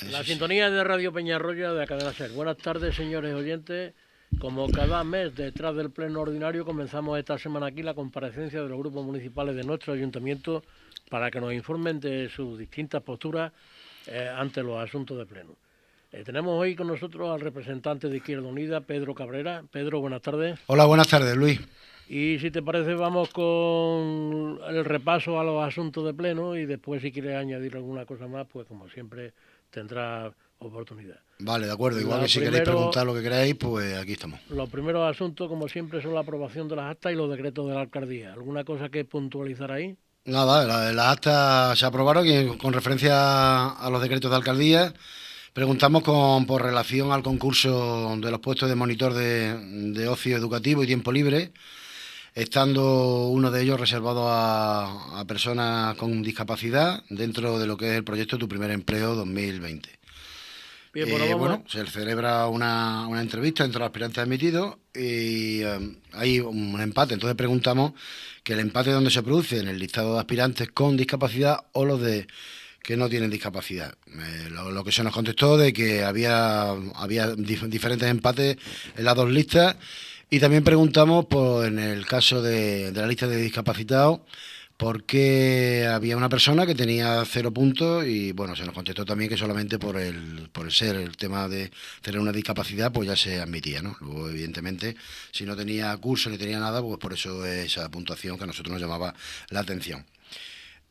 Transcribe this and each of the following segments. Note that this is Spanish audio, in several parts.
La sintonía de Radio Peñarroya de la cadena SER. Buenas tardes, señores oyentes. Como cada mes, detrás del pleno ordinario, comenzamos esta semana aquí la comparecencia de los grupos municipales de nuestro ayuntamiento para que nos informen de sus distintas posturas ante los asuntos de pleno. Tenemos hoy con nosotros al representante de Izquierda Unida, Pedro Cabrera. Pedro, buenas tardes. Hola, buenas tardes, Luis. Y si te parece, vamos con el repaso a los asuntos de pleno y después, si quieres añadir alguna cosa más, pues como siempre tendrá oportunidad. Vale, de acuerdo. Igual que si queréis preguntar lo que queráis, pues aquí estamos. Los primeros asuntos, como siempre, son la aprobación de las actas y los decretos de la alcaldía. ¿Alguna cosa que puntualizar ahí? Nada, las actas se aprobaron y con referencia a los decretos de alcaldía, preguntamos por relación al concurso de los puestos de monitor de ocio educativo y tiempo libre, estando uno de ellos reservado a personas con discapacidad dentro de lo que es el proyecto Tu Primer Empleo 2020. Bien, bueno, se celebra una entrevista entre los aspirantes admitidos y hay un empate. Entonces preguntamos que el empate donde se produce, en el listado de aspirantes con discapacidad o los de que no tienen discapacidad. Lo que se nos contestó de que había diferentes empates en las dos listas. Y también preguntamos, en el caso de la lista de discapacitados, por qué había una persona que tenía 0 puntos y, bueno, se nos contestó también que solamente por el ser el tema de tener una discapacidad, pues ya se admitía, ¿no? Luego, evidentemente, si no tenía curso ni tenía nada, pues por eso esa puntuación que a nosotros nos llamaba la atención.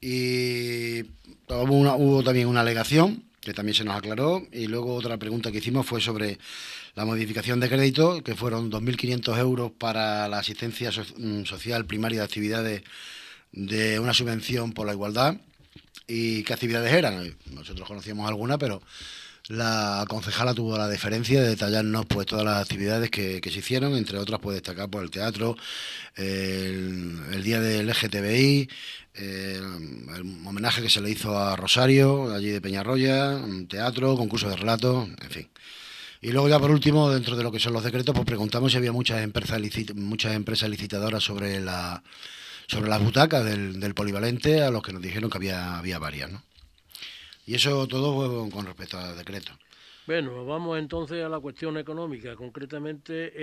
Y hubo también una alegación que también se nos aclaró, y luego otra pregunta que hicimos fue sobre la modificación de crédito, que fueron 2.500 euros para la asistencia social primaria de actividades de una subvención por la igualdad. ¿Y qué actividades eran? Nosotros conocíamos algunas, pero la concejala tuvo la deferencia de detallarnos pues todas las actividades que se hicieron, entre otras pues destacar por el teatro, el día del LGTBI, el homenaje que se le hizo a Rosario, allí de Peñarroya, un teatro, concurso de relatos, en fin. Y luego ya por último, dentro de lo que son los decretos, pues preguntamos si había muchas empresas licitadoras sobre las butacas del polivalente, a los que nos dijeron que había varias, ¿no? Y eso todo con respecto al decreto. Bueno, vamos entonces a la cuestión económica, concretamente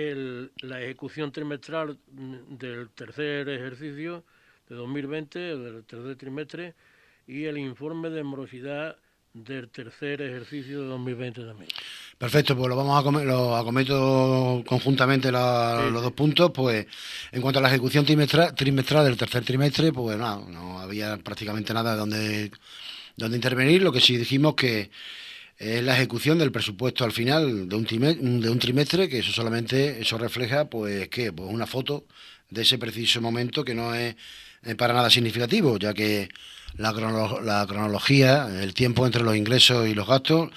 la ejecución trimestral del tercer ejercicio de 2020, del tercer trimestre, y el informe de morosidad del tercer ejercicio de 2020 también. Perfecto, pues lo acometo conjuntamente los dos puntos. Pues en cuanto a la ejecución trimestral del tercer trimestre, pues no había prácticamente nada donde intervenir. Lo que sí dijimos que es la ejecución del presupuesto al final de un trimestre, que eso refleja pues una foto de ese preciso momento, que no es para nada significativo, ya que la cronología, el tiempo entre los ingresos y los gastos,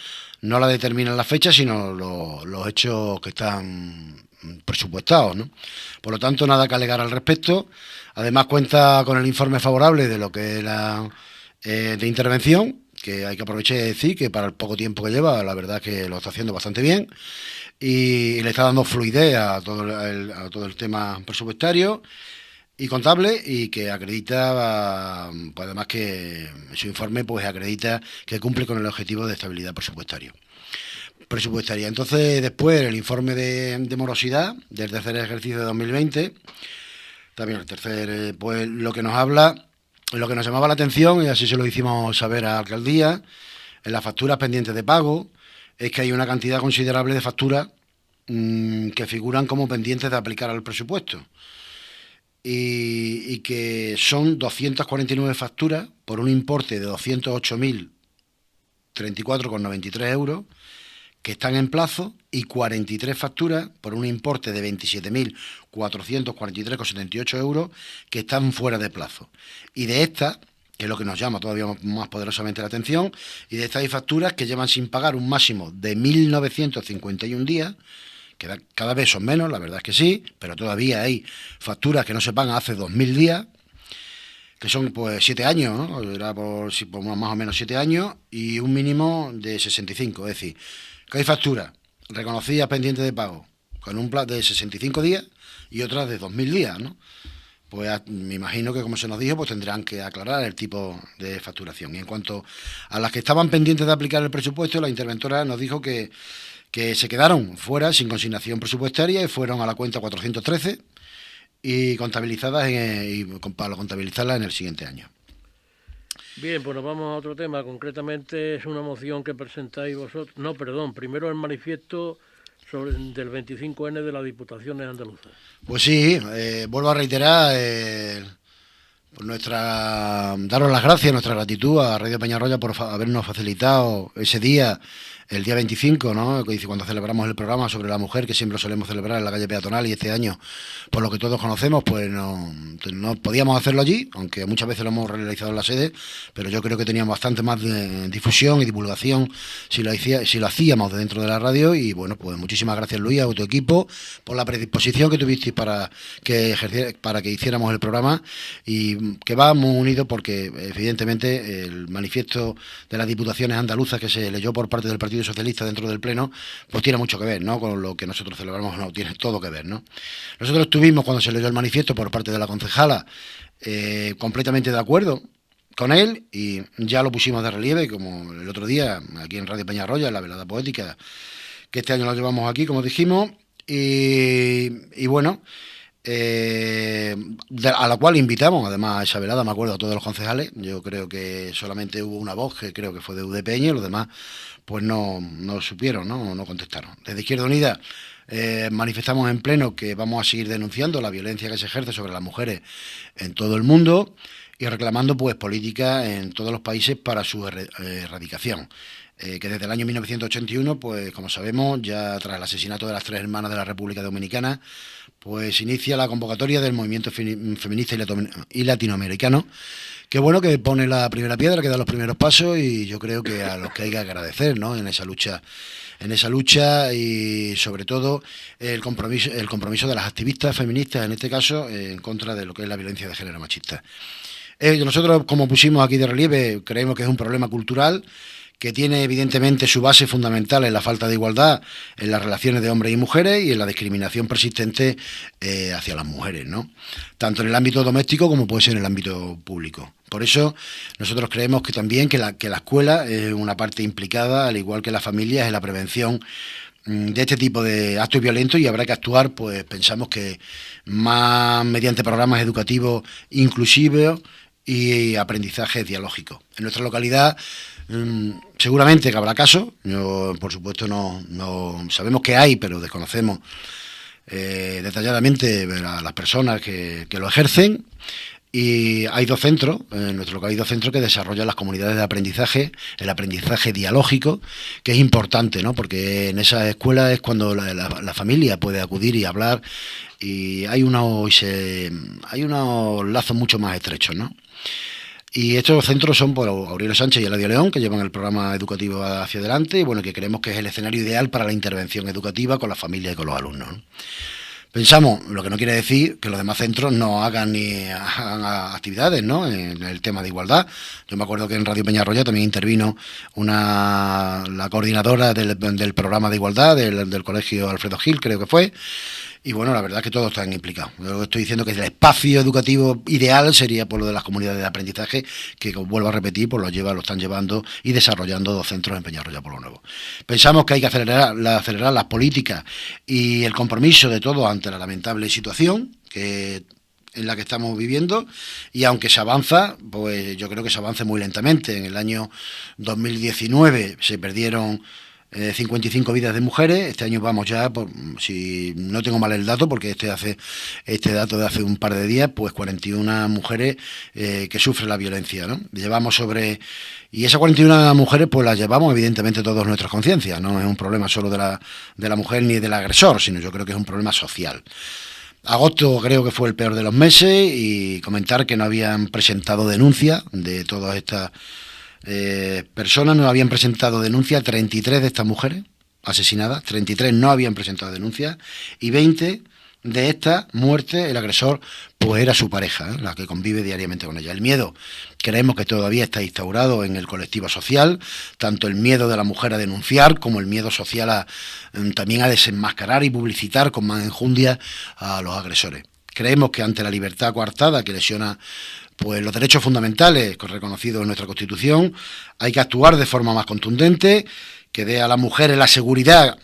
no la determinan las fechas, sino los hechos que están presupuestados, ¿no? Por lo tanto, nada que alegar al respecto. Además, cuenta con el informe favorable de lo que es de intervención, que hay que aprovechar y decir que para el poco tiempo que lleva, la verdad es que lo está haciendo bastante bien y le está dando fluidez a todo el tema presupuestario y contable, y que acredita, pues además que su informe pues acredita que cumple con el objetivo de estabilidad presupuestaria. Entonces, después el informe de morosidad del tercer ejercicio de 2020, también el tercer, pues lo que nos llamaba la atención, y así se lo hicimos saber a la alcaldía, en las facturas pendientes de pago, es que hay una cantidad considerable de facturas que figuran como pendientes de aplicar al presupuesto. Y que son 249 facturas por un importe de 208.034,93 euros que están en plazo, y 43 facturas por un importe de 27.443,78 euros que están fuera de plazo. Y de estas, que es lo que nos llama todavía más poderosamente la atención, y de estas hay facturas que llevan sin pagar un máximo de 1.951 días, que cada vez son menos, la verdad es que sí, pero todavía hay facturas que no se pagan hace 2.000 días, que son pues 7 años, ¿no? Era por más o menos 7 años, y un mínimo de 65, es decir, que hay facturas reconocidas pendientes de pago con un plazo de 65 días y otras de 2.000 días, ¿no? pues me imagino que, como se nos dijo, pues tendrán que aclarar el tipo de facturación. Y en cuanto a las que estaban pendientes de aplicar el presupuesto, la interventora nos dijo que se quedaron fuera sin consignación presupuestaria y fueron a la cuenta 413 y contabilizadas para contabilizarlas en el siguiente año. Bien, pues nos vamos a otro tema. Concretamente es una moción que presentáis vosotros. No, perdón, primero el manifiesto del 25N de las Diputaciones Andaluzas. Pues sí, vuelvo a reiterar pues daros las gracias, nuestra gratitud a Radio Peñarroya por habernos facilitado ese día, el día 25, ¿no? Cuando celebramos el programa sobre la mujer, que siempre lo solemos celebrar en la calle peatonal, y este año, por lo que todos conocemos, pues no podíamos hacerlo allí, aunque muchas veces lo hemos realizado en la sede, pero yo creo que teníamos bastante más de difusión y divulgación si lo hacíamos de dentro de la radio. Y bueno, pues muchísimas gracias, Luis, a tu equipo, por la predisposición que tuvisteis para que hiciéramos el programa, y que va muy unido porque evidentemente el manifiesto de las Diputaciones Andaluzas que se leyó por parte del Partido Socialista dentro del Pleno, pues tiene mucho que ver, ¿no? Con lo que nosotros celebramos, no, tiene todo que ver, ¿no? Nosotros estuvimos, cuando se leyó el manifiesto por parte de la concejala, completamente de acuerdo con él, y ya lo pusimos de relieve, como el otro día, aquí en Radio Peñarroya, en la velada poética, que este año lo llevamos aquí, como dijimos, y bueno, a la cual invitamos, además, a esa velada, me acuerdo, a todos los concejales. Yo creo que solamente hubo una voz, que creo que fue de UDPN, y los demás pues no supieron, no contestaron. Desde Izquierda Unida manifestamos en pleno que vamos a seguir denunciando la violencia que se ejerce sobre las mujeres en todo el mundo y reclamando pues políticas en todos los países para su erradicación. Que desde el año 1981, pues como sabemos, ya tras el asesinato de las 3 hermanas de la República Dominicana, pues inicia la convocatoria del movimiento feminista y latinoamericano, que bueno, que pone la primera piedra, que da los primeros pasos, y yo creo que a los que hay que agradecer, ¿no? En esa lucha, y sobre todo el compromiso de las activistas feministas, en este caso, en contra de lo que es la violencia de género machista. Nosotros, como pusimos aquí de relieve, creemos que es un problema cultural que tiene evidentemente su base fundamental en la falta de igualdad en las relaciones de hombres y mujeres y en la discriminación persistente hacia las mujeres, ¿no? Tanto en el ámbito doméstico como puede ser en el ámbito público. Por eso nosotros creemos que también que la escuela es una parte implicada, al igual que las familias, en la prevención de este tipo de actos violentos, y habrá que actuar, pues pensamos que más mediante programas educativos inclusivos y aprendizaje dialógico. En nuestra localidad seguramente que habrá casos, yo, por supuesto no sabemos que hay, pero desconocemos detalladamente a las personas que lo ejercen. Y hay 2 centros, en nuestro local hay 2 centros que desarrollan las comunidades de aprendizaje, el aprendizaje dialógico, que es importante, ¿no? Porque en esas escuelas es cuando la familia puede acudir y hablar, y hay unos lazos mucho más estrechos, ¿no? Y estos centros son por Aurelio Sánchez y Eladio León, que llevan el programa educativo hacia adelante, y bueno, que creemos que es el escenario ideal para la intervención educativa con las familias y con los alumnos, ¿no? Pensamos, lo que no quiere decir que los demás centros no hagan actividades, ¿no? En el tema de igualdad. Yo me acuerdo que en Radio Peñarroya también intervino la coordinadora del programa de igualdad del colegio Alfredo Gil, creo que fue. Y bueno, la verdad es que todos están implicados. Yo estoy diciendo que el espacio educativo ideal sería por lo de las comunidades de aprendizaje, que, como vuelvo a repetir, pues lo están llevando y desarrollando 2 centros en Peñarroya por lo Nuevo. Pensamos que hay que acelerar las políticas y el compromiso de todos ante la lamentable situación en la que estamos viviendo, y aunque se avanza, pues yo creo que se avanza muy lentamente. En el año 2019 se perdieron 55 vidas de mujeres. Este año vamos ya, si no tengo mal el dato, porque este dato de hace un par de días, pues 41 mujeres que sufren la violencia, ¿no? Y esas 41 mujeres pues las llevamos evidentemente todas nuestras conciencias. No es un problema solo de la mujer ni del agresor, sino yo creo que es un problema social. Agosto creo que fue el peor de los meses, y comentar que no habían presentado denuncia de todas estas personas, no habían presentado denuncia 33 de estas mujeres asesinadas, 33 no habían presentado denuncia, y 20 de estas muertes el agresor pues era su pareja, la que convive diariamente con ella. El miedo creemos que todavía está instaurado en el colectivo social, tanto el miedo de la mujer a denunciar como el miedo social también a desenmascarar y publicitar con más enjundia a los agresores. creemos que ante la libertad coartada que lesiona pues los derechos fundamentales reconocidos en nuestra Constitución, hay que actuar de forma más contundente, que dé a las mujeres la seguridad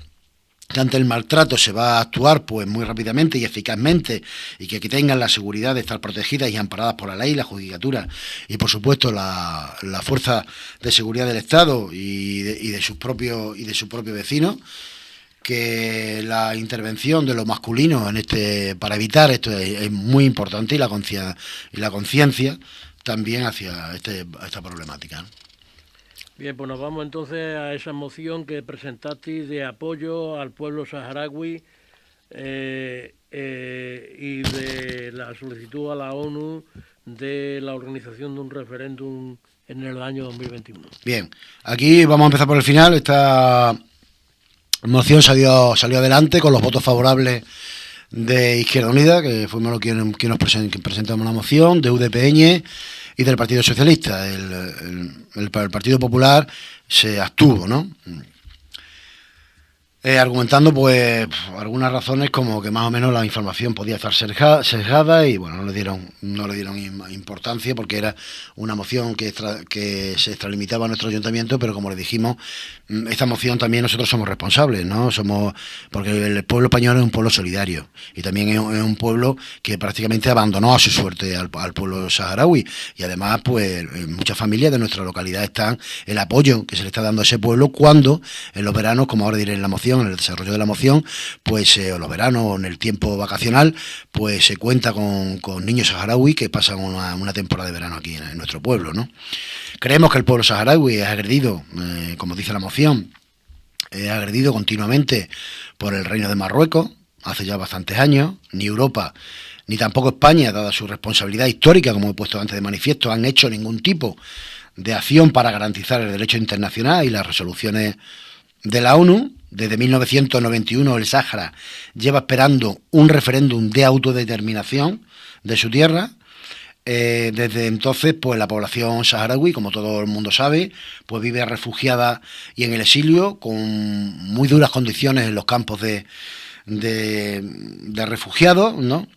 que ante el maltrato se va a actuar pues muy rápidamente y eficazmente, y que tengan la seguridad de estar protegidas y amparadas por la ley, la judicatura y por supuesto la fuerza de seguridad del Estado y de sus propios vecinos. Que la intervención de lo masculino para evitar esto es muy importante, y la conciencia también hacia esta problemática, ¿no? Bien, pues nos vamos entonces a esa moción que presentasteis de apoyo al pueblo saharaui y de la solicitud a la ONU de la organización de un referéndum en el año 2021. Bien, aquí vamos a empezar por el final. Esta moción salió adelante con los votos favorables de Izquierda Unida, que fuimos quienes presentamos la moción, de UDPN y del Partido Socialista. El Partido Popular se abstuvo, ¿no? Argumentando pues algunas razones, como que más o menos la información podía estar sesgada, y bueno, no le dieron importancia, porque era una moción que se extralimitaba a nuestro ayuntamiento, pero como le dijimos, esta moción también nosotros somos responsables, ¿no? Porque el pueblo español es un pueblo solidario, y también es un pueblo que prácticamente abandonó a su suerte al pueblo saharaui, y además pues muchas familias de nuestra localidad están el apoyo que se le está dando a ese pueblo, cuando en los veranos, como ahora diré en la moción, en el desarrollo de la moción, pues los veranos o en el tiempo vacacional, pues se cuenta con niños saharaui que pasan una temporada de verano aquí en nuestro pueblo, ¿no? Creemos que el pueblo saharaui es agredido, como dice la moción, es agredido continuamente por el Reino de Marruecos, hace ya bastantes años. Ni Europa ni tampoco España, dada su responsabilidad histórica, como he puesto antes de manifiesto, han hecho ningún tipo de acción para garantizar el derecho internacional y las resoluciones de la ONU. Desde 1991 el Sáhara lleva esperando un referéndum de autodeterminación de su tierra. Desde entonces, pues la población saharaui, como todo el mundo sabe, pues vive refugiada y en el exilio, con muy duras condiciones en los campos de refugiados, ¿no?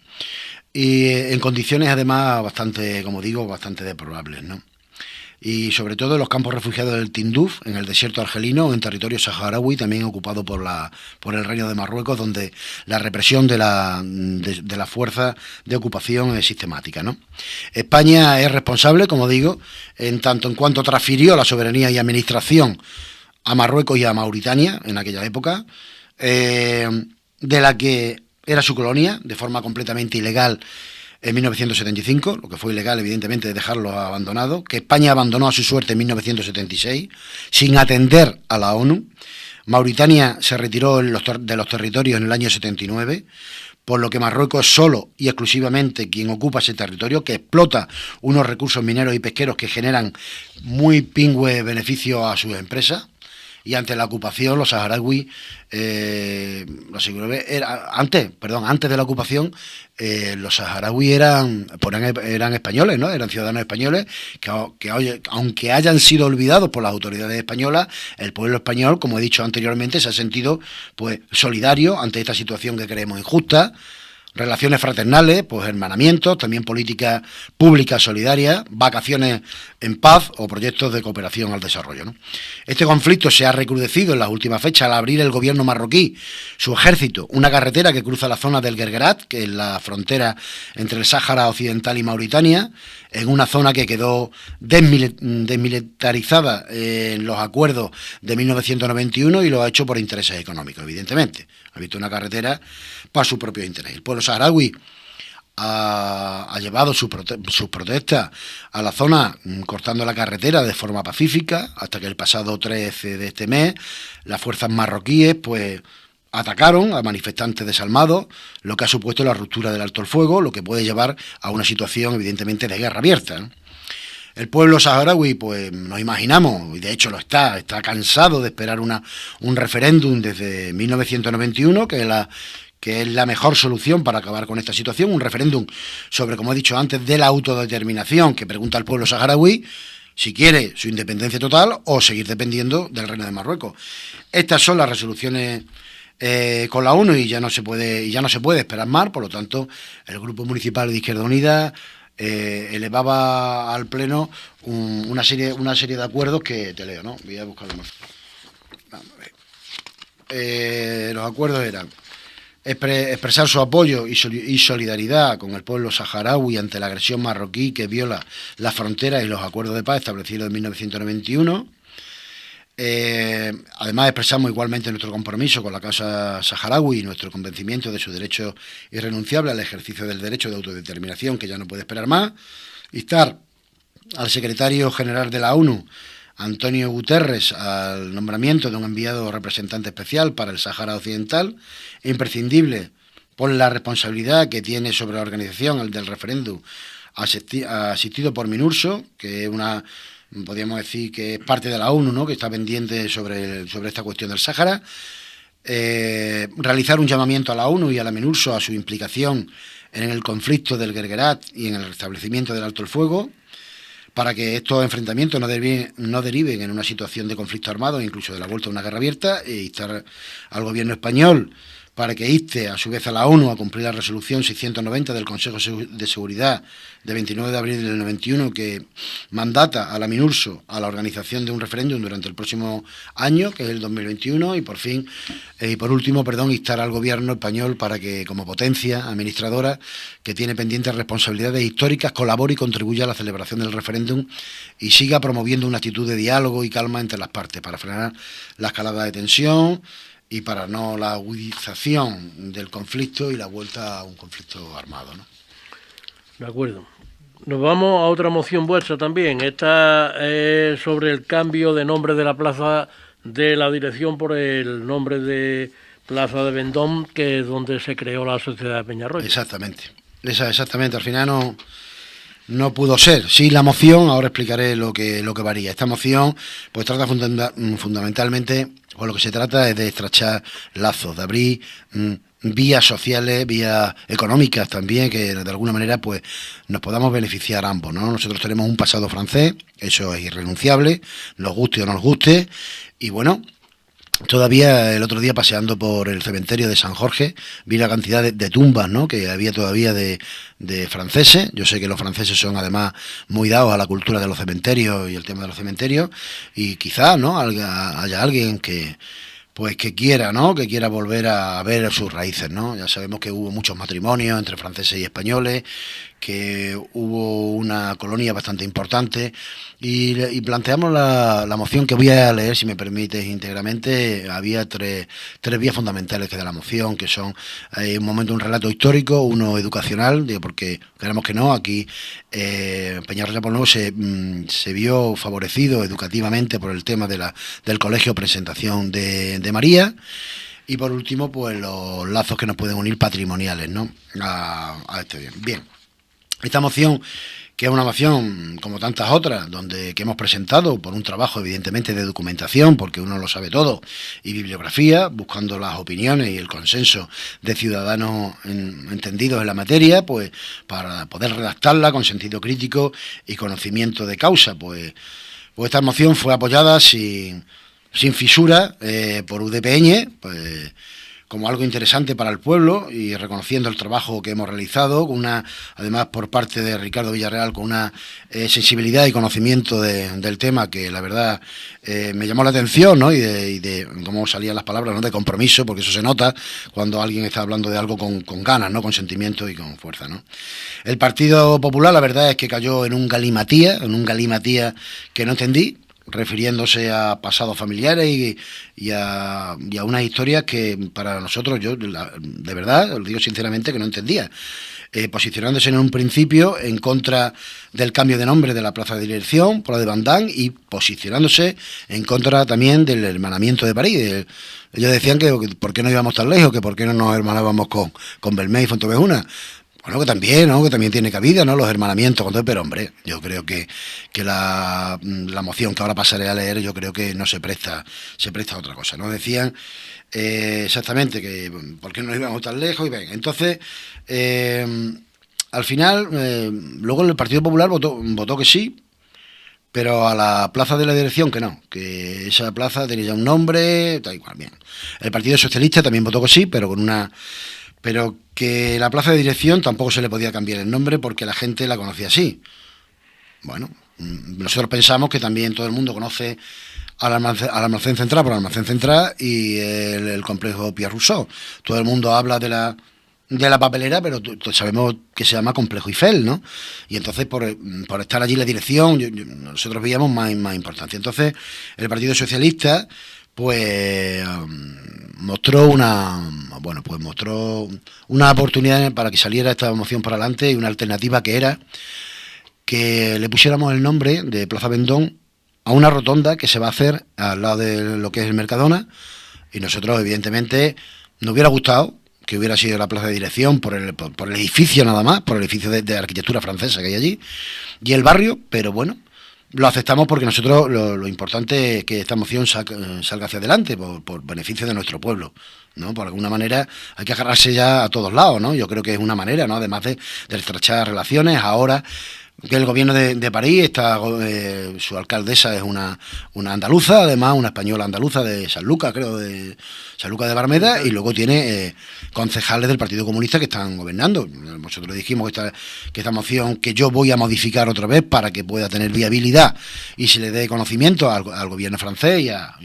Y en condiciones además bastante, como digo, bastante deplorables, ¿no? Y sobre todo en los campos refugiados del Tinduf, en el desierto argelino, en territorio saharaui, también ocupado por el Reino de Marruecos, donde la represión de la fuerza de ocupación es sistemática, ¿no? España es responsable, como digo, en tanto en cuanto transfirió la soberanía y administración a Marruecos y a Mauritania en aquella época, de la que era su colonia, de forma completamente ilegal, en 1975, lo que fue ilegal, evidentemente, dejarlo abandonado, que España abandonó a su suerte en 1976, sin atender a la ONU. Mauritania se retiró de los territorios en el año 79, por lo que Marruecos es solo y exclusivamente quien ocupa ese territorio, que explota unos recursos mineros y pesqueros que generan muy pingües beneficios a sus empresas. Y ante la ocupación, los saharauis, antes de la ocupación, los saharauis eran españoles, ¿no? Eran ciudadanos españoles que aunque hayan sido olvidados por las autoridades españolas, el pueblo español, como he dicho anteriormente, se ha sentido pues solidario ante esta situación que creemos injusta. Relaciones fraternales, pues hermanamientos, también políticas públicas solidarias, vacaciones en paz o proyectos de cooperación al desarrollo, ¿no? Este conflicto se ha recrudecido en las últimas fechas al abrir el gobierno marroquí, su ejército, una carretera que cruza la zona del Guerguerat, que es la frontera entre el Sáhara Occidental y Mauritania, en una zona que quedó desmilitarizada en los acuerdos de 1991, y lo ha hecho por intereses económicos, evidentemente. Ha visto una carretera para su propio interés. El pueblo saharaui ha llevado sus protestas a la zona, cortando la carretera de forma pacífica, hasta que el pasado 13 de este mes las fuerzas marroquíes pues atacaron a manifestantes desarmados, lo que ha supuesto la ruptura del alto el fuego, lo que puede llevar a una situación evidentemente de guerra abierta, ¿no? El pueblo saharaui, pues nos imaginamos, y de hecho lo está cansado de esperar un referéndum desde 1991, que es la mejor solución para acabar con esta situación, un referéndum sobre, como he dicho antes, de la autodeterminación, que pregunta al pueblo saharaui si quiere su independencia total o seguir dependiendo del Reino de Marruecos. Estas son las resoluciones con la ONU y ya no se puede esperar más. Por lo tanto, el Grupo Municipal de Izquierda Unida elevaba al Pleno una serie de acuerdos que te leo, ¿no? Voy a buscarlo más. Vamos a ver. Los acuerdos eran expresar su apoyo y solidaridad con el pueblo saharaui ante la agresión marroquí que viola las fronteras y los acuerdos de paz establecidos en 1991. Además, expresamos igualmente nuestro compromiso con la causa saharaui y nuestro convencimiento de su derecho irrenunciable al ejercicio del derecho de autodeterminación, que ya no puede esperar más. Instar al secretario general de la ONU, Antonio Guterres, al nombramiento de un enviado representante especial para el Sáhara Occidental, imprescindible por la responsabilidad que tiene sobre la organización el del referéndum asistido por MINURSO, que es podríamos decir que es parte de la ONU, ¿no?, que está pendiente sobre esta cuestión del Sáhara. Realizar un llamamiento a la ONU y a la MINURSO a su implicación en el conflicto del Guerguerat y en el restablecimiento del alto el fuego, para que estos enfrentamientos no deriven en una situación de conflicto armado, incluso de la vuelta a una guerra abierta, e instar al gobierno español para que inste a su vez a la ONU a cumplir la resolución 690 del Consejo de Seguridad de 29 de abril del 91, que mandata a la MINURSO a la organización de un referéndum durante el próximo año, que es el 2021, y por último, instar al gobierno español para que, como potencia administradora que tiene pendientes responsabilidades históricas, colabore y contribuya a la celebración del referéndum y siga promoviendo una actitud de diálogo y calma entre las partes para frenar la escalada de tensión y para no la agudización del conflicto y la vuelta a un conflicto armado, ¿no? De acuerdo. Nos vamos a otra moción vuestra también. Esta es sobre el cambio de nombre de la plaza de la dirección por el nombre de Plaza de Vendôme, que es donde se creó la Sociedad de Peñarroya. Exactamente. Al final no pudo ser. Sí, la moción, ahora explicaré lo que varía. Esta moción pues trata fundamentalmente, pues lo que se trata es de estrechar lazos, de abrir vías sociales, vías económicas también, que de alguna manera pues nos podamos beneficiar ambos, ¿no? Nosotros tenemos un pasado francés, eso es irrenunciable, nos guste o no nos guste, y bueno, todavía el otro día paseando por el cementerio de San Jorge vi la cantidad de tumbas, ¿no?, que había todavía de franceses. Yo sé que los franceses son además muy dados a la cultura de los cementerios y el tema de los cementerios, y quizás, ¿no?, haya alguien que quiera, ¿no?, que quiera volver a ver sus raíces, ¿no? Ya sabemos que hubo muchos matrimonios entre franceses y españoles, que hubo una colonia bastante importante, y planteamos la moción, que voy a leer, si me permites, íntegramente. Había tres vías fundamentales que de la moción, que son un relato histórico, uno educacional, porque queremos que no, aquí Peñarroya por Nuevo se vio favorecido educativamente por el tema del colegio Presentación de María, y por último pues los lazos que nos pueden unir patrimoniales, ¿no?, a este bien. Bien, esta moción, que es una moción como tantas otras, que hemos presentado por un trabajo evidentemente de documentación, porque uno lo sabe todo, y bibliografía, buscando las opiniones y el consenso de ciudadanos entendidos en la materia, pues para poder redactarla con sentido crítico y conocimiento de causa. Pues esta moción fue apoyada sin fisura por UDPN, pues como algo interesante para el pueblo, y reconociendo el trabajo que hemos realizado, además por parte de Ricardo Villarreal, con una sensibilidad y conocimiento del tema que la verdad me llamó la atención, ¿no?, y de cómo salían las palabras, ¿no?, de compromiso, porque eso se nota cuando alguien está hablando de algo con ganas, ¿no?, con sentimiento y con fuerza, ¿no? El Partido Popular, la verdad es que cayó en un galimatía que no entendí, refiriéndose a pasados familiares y a unas historias que para nosotros, yo de verdad, os digo sinceramente, que no entendía. Posicionándose en un principio en contra del cambio de nombre de la plaza de dirección por la de Vendôme, y posicionándose en contra también del hermanamiento de París. Ellos decían que por qué no íbamos tan lejos, que por qué no nos hermanábamos con Belmé y Fontevejuna. Bueno, que también tiene cabida, ¿no?, los hermanamientos, pero hombre, yo creo que la moción que ahora pasaré a leer, yo creo que no se presta a otra cosa, ¿no? Decían exactamente que por qué no íbamos tan lejos, y ven, entonces al final luego el Partido Popular votó que sí, pero a la plaza de la dirección que no, que esa plaza tenía ya un nombre, tal igual, bien. El Partido Socialista también votó que sí, pero que la plaza de dirección tampoco se le podía cambiar el nombre porque la gente la conocía así. Bueno, nosotros pensamos que también todo el mundo conoce al almacén central por el almacén central y el complejo Pierre Rousseau. Todo el mundo habla de la papelera, pero sabemos que se llama complejo Eiffel, ¿no? Y entonces por estar allí la dirección, nosotros veíamos más importancia. Entonces el Partido Socialista pues mostró una oportunidad para que saliera esta moción para adelante y una alternativa que era que le pusiéramos el nombre de Plaza Vendón a una rotonda que se va a hacer al lado de lo que es el Mercadona, y nosotros evidentemente nos hubiera gustado que hubiera sido la plaza de dirección por el edificio nada más, por el edificio de arquitectura francesa que hay allí y el barrio, pero bueno, lo aceptamos porque nosotros lo importante es que esta moción salga hacia adelante por beneficio de nuestro pueblo, ¿no? Por alguna manera hay que agarrarse ya a todos lados, ¿no? Yo creo que es una manera, ¿no? Además de estrechar relaciones. Ahora que el gobierno de París está, su alcaldesa es una andaluza, además una española andaluza de Sanlúcar, creo, de Sanlúcar de Barrameda, y luego tiene concejales del Partido Comunista que están gobernando. Nosotros dijimos que esta moción que yo voy a modificar otra vez para que pueda tener viabilidad y se le dé conocimiento al gobierno francés y a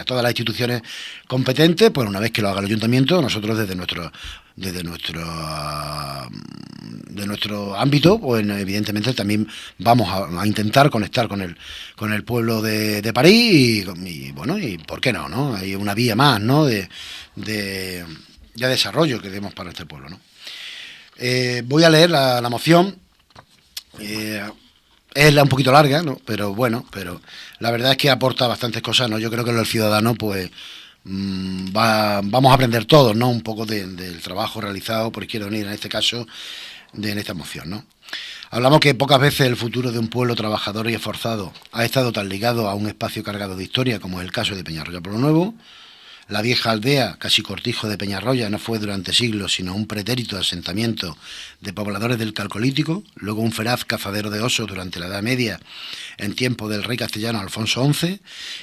todas las instituciones competentes, pues una vez que lo haga el ayuntamiento, nosotros desde nuestro ámbito, pues evidentemente también vamos a intentar conectar con el pueblo de París y bueno, y por qué no, hay una vía más, ¿no? de desarrollo que demos para este pueblo, ¿no? Voy a leer la moción. Es un poquito larga, ¿no? Pero la verdad es que aporta bastantes cosas, ¿no? Yo creo que los ciudadanos, pues vamos a aprender todos, ¿no? Un poco del trabajo realizado por Izquierda Unida, en este caso, en esta moción, ¿no? Hablamos que pocas veces el futuro de un pueblo trabajador y esforzado ha estado tan ligado a un espacio cargado de historia como es el caso de Peñarroya Pueblo Nuevo. La vieja aldea, casi cortijo de Peñarroya, no fue durante siglos sino un pretérito asentamiento de pobladores del Calcolítico, luego un feraz cazadero de osos durante la Edad Media, en tiempo del rey castellano Alfonso XI,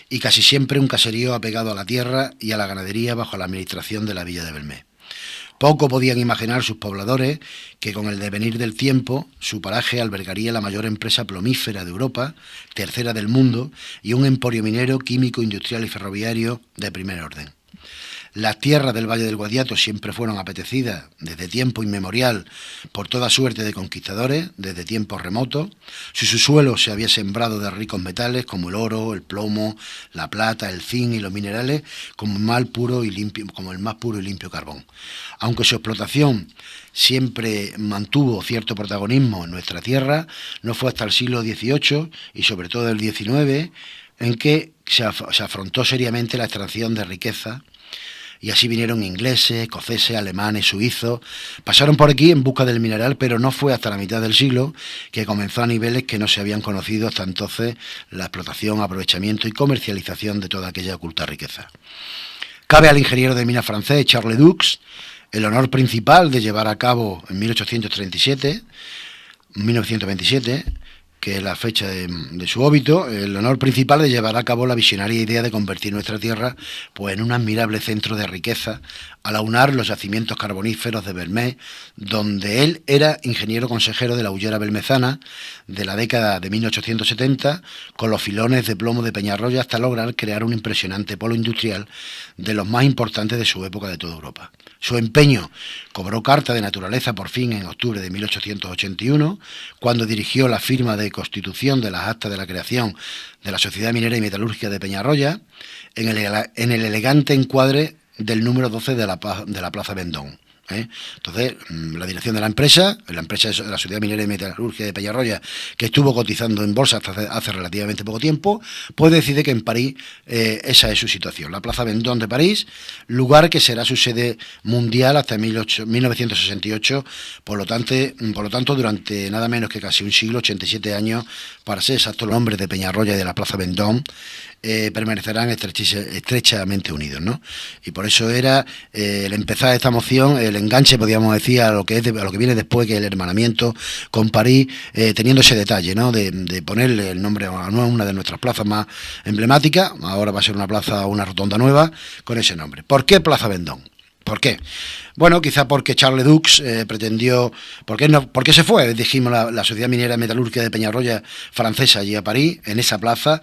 y casi siempre un caserío apegado a la tierra y a la ganadería bajo la administración de la villa de Belmé. Poco podían imaginar sus pobladores que con el devenir del tiempo su paraje albergaría la mayor empresa plomífera de Europa, tercera del mundo, y un emporio minero, químico, industrial y ferroviario de primer orden. Las tierras del Valle del Guadiato siempre fueron apetecidas desde tiempo inmemorial por toda suerte de conquistadores, desde tiempos remotos. Su subsuelo se había sembrado de ricos metales como el oro, el plomo, la plata, el zinc y los minerales como el más puro y limpio carbón. Aunque su explotación siempre mantuvo cierto protagonismo en nuestra tierra, no fue hasta el siglo XVIII y sobre todo el XIX en que se afrontó seriamente la extracción de riqueza. Y así vinieron ingleses, escoceses, alemanes, suizos, pasaron por aquí en busca del mineral, pero no fue hasta la mitad del siglo que comenzó a niveles que no se habían conocido hasta entonces la explotación, aprovechamiento y comercialización de toda aquella oculta riqueza. Cabe al ingeniero de minas francés Charles Dux el honor principal de llevar a cabo en 1927, que es la fecha de su óbito, el honor principal de llevar a cabo la visionaria idea de convertir nuestra tierra pues en un admirable centro de riqueza al aunar los yacimientos carboníferos de Belmé, donde él era ingeniero consejero de la Hullera belmezana de la década de 1870, con los filones de plomo de Peñarroya hasta lograr crear un impresionante polo industrial de los más importantes de su época de toda Europa. Su empeño cobró carta de naturaleza por fin en octubre de 1881, cuando dirigió la firma de constitución de las actas de la creación de la Sociedad Minera y Metalúrgica de Peñarroya en el elegante encuadre del número 12 de la Plaza Vendón. Entonces, la dirección de la empresa es la Sociedad Minera y Metalúrgica de Peñarroya, que estuvo cotizando en bolsa hasta hace relativamente poco tiempo, pues decide que en París esa es su situación. La Plaza Vendón de París, lugar que será su sede mundial hasta 1968, por lo tanto, durante nada menos que casi un siglo, 87 años, para ser exacto, los nombres de Peñarroya y de la Plaza Vendón permanecerán estrechamente unidos, ¿no? Y por eso era el empezar esta moción, el enganche, podríamos decir, a lo que es a lo que viene después, que es el hermanamiento con París, teniendo ese detalle, ¿no? De ponerle el nombre a una de nuestras plazas más emblemáticas. Ahora va a ser una plaza, una rotonda nueva con ese nombre. ¿Por qué Plaza Vendôme? ¿Por qué? Bueno, quizá porque Charles Dux pretendió... ¿Por qué se fue? Dijimos la Sociedad Minera Metalúrgica de Peñarroya francesa allí a París, en esa plaza.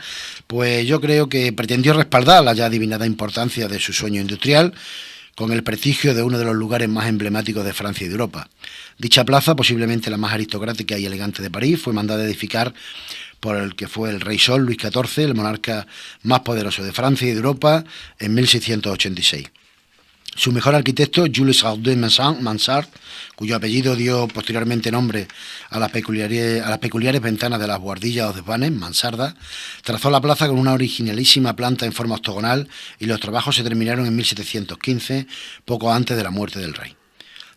Pues yo creo que pretendió respaldar la ya adivinada importancia de su sueño industrial con el prestigio de uno de los lugares más emblemáticos de Francia y de Europa. Dicha plaza, posiblemente la más aristocrática y elegante de París, fue mandada a edificar por el que fue el rey Sol, Luis XIV, el monarca más poderoso de Francia y de Europa, en 1686. Su mejor arquitecto, Jules Audin Mansart, cuyo apellido dio posteriormente nombre a las peculiares ventanas de las buhardillas o desvanes, mansardas, trazó la plaza con una originalísima planta en forma octogonal y los trabajos se terminaron en 1715, poco antes de la muerte del rey.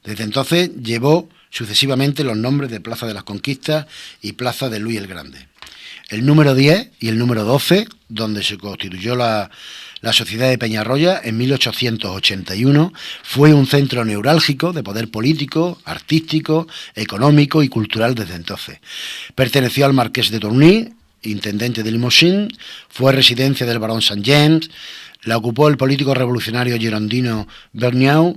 Desde entonces llevó sucesivamente los nombres de Plaza de las Conquistas y Plaza de Luis el Grande. El número 10 y el número 12, donde se constituyó la Sociedad de Peñarroya en 1881, fue un centro neurálgico de poder político, artístico, económico y cultural desde entonces. Perteneció al marqués de Tourny, intendente de Limousin, fue residencia del barón Saint-James, la ocupó el político revolucionario girondino Vergniaud,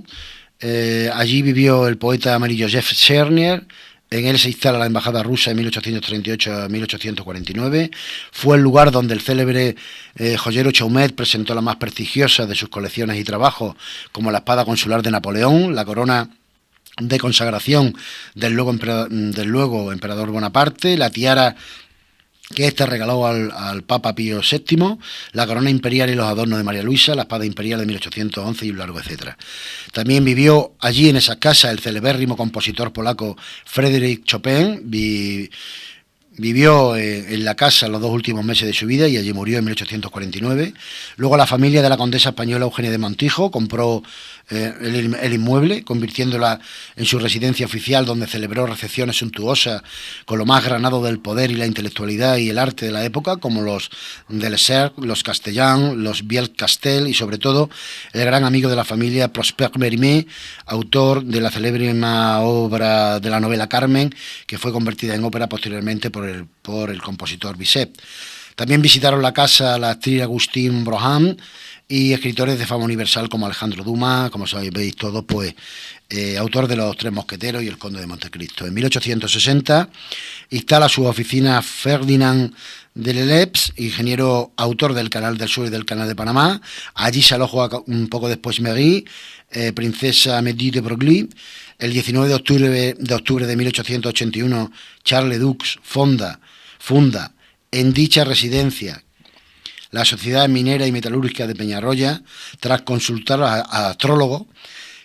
allí vivió el poeta Marie-Joseph Chernier. En él se instala la embajada rusa en 1838 a 1849. Fue el lugar donde el célebre joyero Chaumet presentó la más prestigiosa de sus colecciones y trabajos, como la espada consular de Napoleón, la corona de consagración del luego emperador Bonaparte, la tiara que éste regaló al Papa Pío VII, la corona imperial y los adornos de María Luisa, la espada imperial de 1811 y un largo etcétera. También vivió allí en esa casa el celebérrimo compositor polaco Frédéric Chopin. Vivió en la casa los 2 últimos meses de su vida y allí murió en 1849. Luego la familia de la condesa española Eugenia de Montijo compró el inmueble, convirtiéndola en su residencia oficial, donde celebró recepciones suntuosas con lo más granado del poder y la intelectualidad y el arte de la época, como los Delessert, los Castellán, los Biel-Castel y sobre todo el gran amigo de la familia Prosper Mérimée, autor de la celébérrima obra de la novela Carmen, que fue convertida en ópera posteriormente por el compositor Bizet. También visitaron la casa la actriz Agustín Broham y escritores de fama universal como Alejandro Dumas, como sabéis todos, pues autor de Los Tres Mosqueteros y El Conde de Montecristo. En 1860 instala su oficina Ferdinand de Leleps, ingeniero autor del Canal del Sur y del Canal de Panamá. Allí se alojó un poco después Marie, princesa Meddy de Broglie. El 19 de octubre de 1881, Charles Dux funda en dicha residencia la Sociedad Minera y Metalúrgica de Peñarroya, tras consultar a astrólogos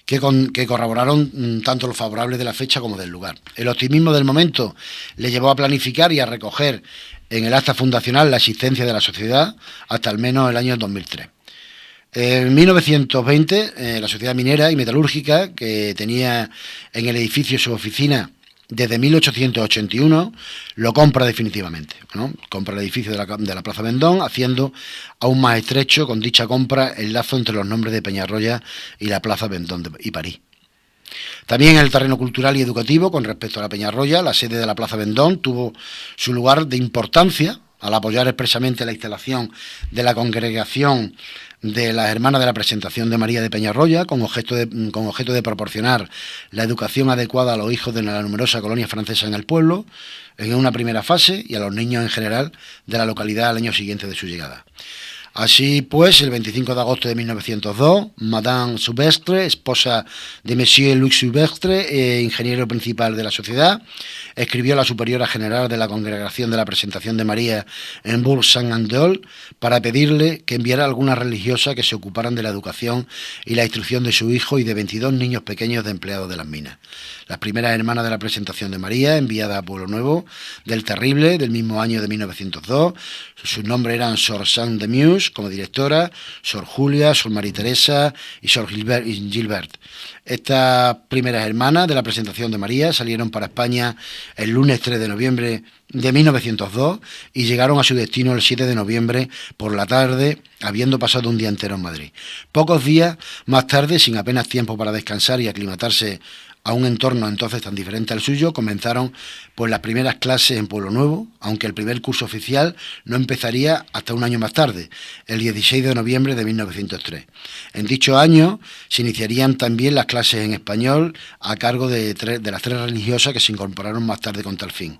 que corroboraron tanto lo favorable de la fecha como del lugar. El optimismo del momento le llevó a planificar y a recoger en el acta fundacional la existencia de la sociedad hasta al menos el año 2003. En 1920, la Sociedad Minera y Metalúrgica, que tenía en el edificio su oficina desde 1881, lo compra definitivamente, ¿no? Compra el edificio de la Plaza Vendôme, haciendo aún más estrecho con dicha compra el lazo entre los nombres de Peñarroya y la Plaza Vendôme y París. También en el terreno cultural y educativo, con respecto a la Peñarroya, la sede de la Plaza Vendôme tuvo su lugar de importancia al apoyar expresamente la instalación de la congregación de las Hermanas de la Presentación de María de Peñarroya, con objeto de proporcionar la educación adecuada a los hijos de la numerosa colonia francesa en el pueblo, en una primera fase, y a los niños en general de la localidad al año siguiente de su llegada. Así pues, el 25 de agosto de 1902, Madame Soubestre, esposa de Monsieur Luc Soubestre, ingeniero principal de la sociedad, escribió a la superiora general de la Congregación de la Presentación de María en Bourg-Saint-Andéol para pedirle que enviara alguna religiosa que se ocuparan de la educación y la instrucción de su hijo y de 22 niños pequeños de empleados de las minas. Las primeras hermanas de la Presentación de María, enviadas a Pueblo Nuevo del Terrible del mismo año de 1902, sus nombres eran Sor Saint de Meuse, socios como directora, Sor Julia, Sor María Teresa y Sor Gilbert. Estas primeras hermanas de la presentación de María salieron para España el lunes 3 de noviembre de 1902 y llegaron a su destino el 7 de noviembre por la tarde, habiendo pasado un día entero en Madrid. Pocos días más tarde, sin apenas tiempo para descansar y aclimatarse a un entorno entonces tan diferente al suyo, comenzaron pues las primeras clases en Pueblo Nuevo, aunque el primer curso oficial no empezaría hasta un año más tarde, el 16 de noviembre de 1903. En dicho año se iniciarían también las clases en español a cargo de las tres religiosas que se incorporaron más tarde con tal fin: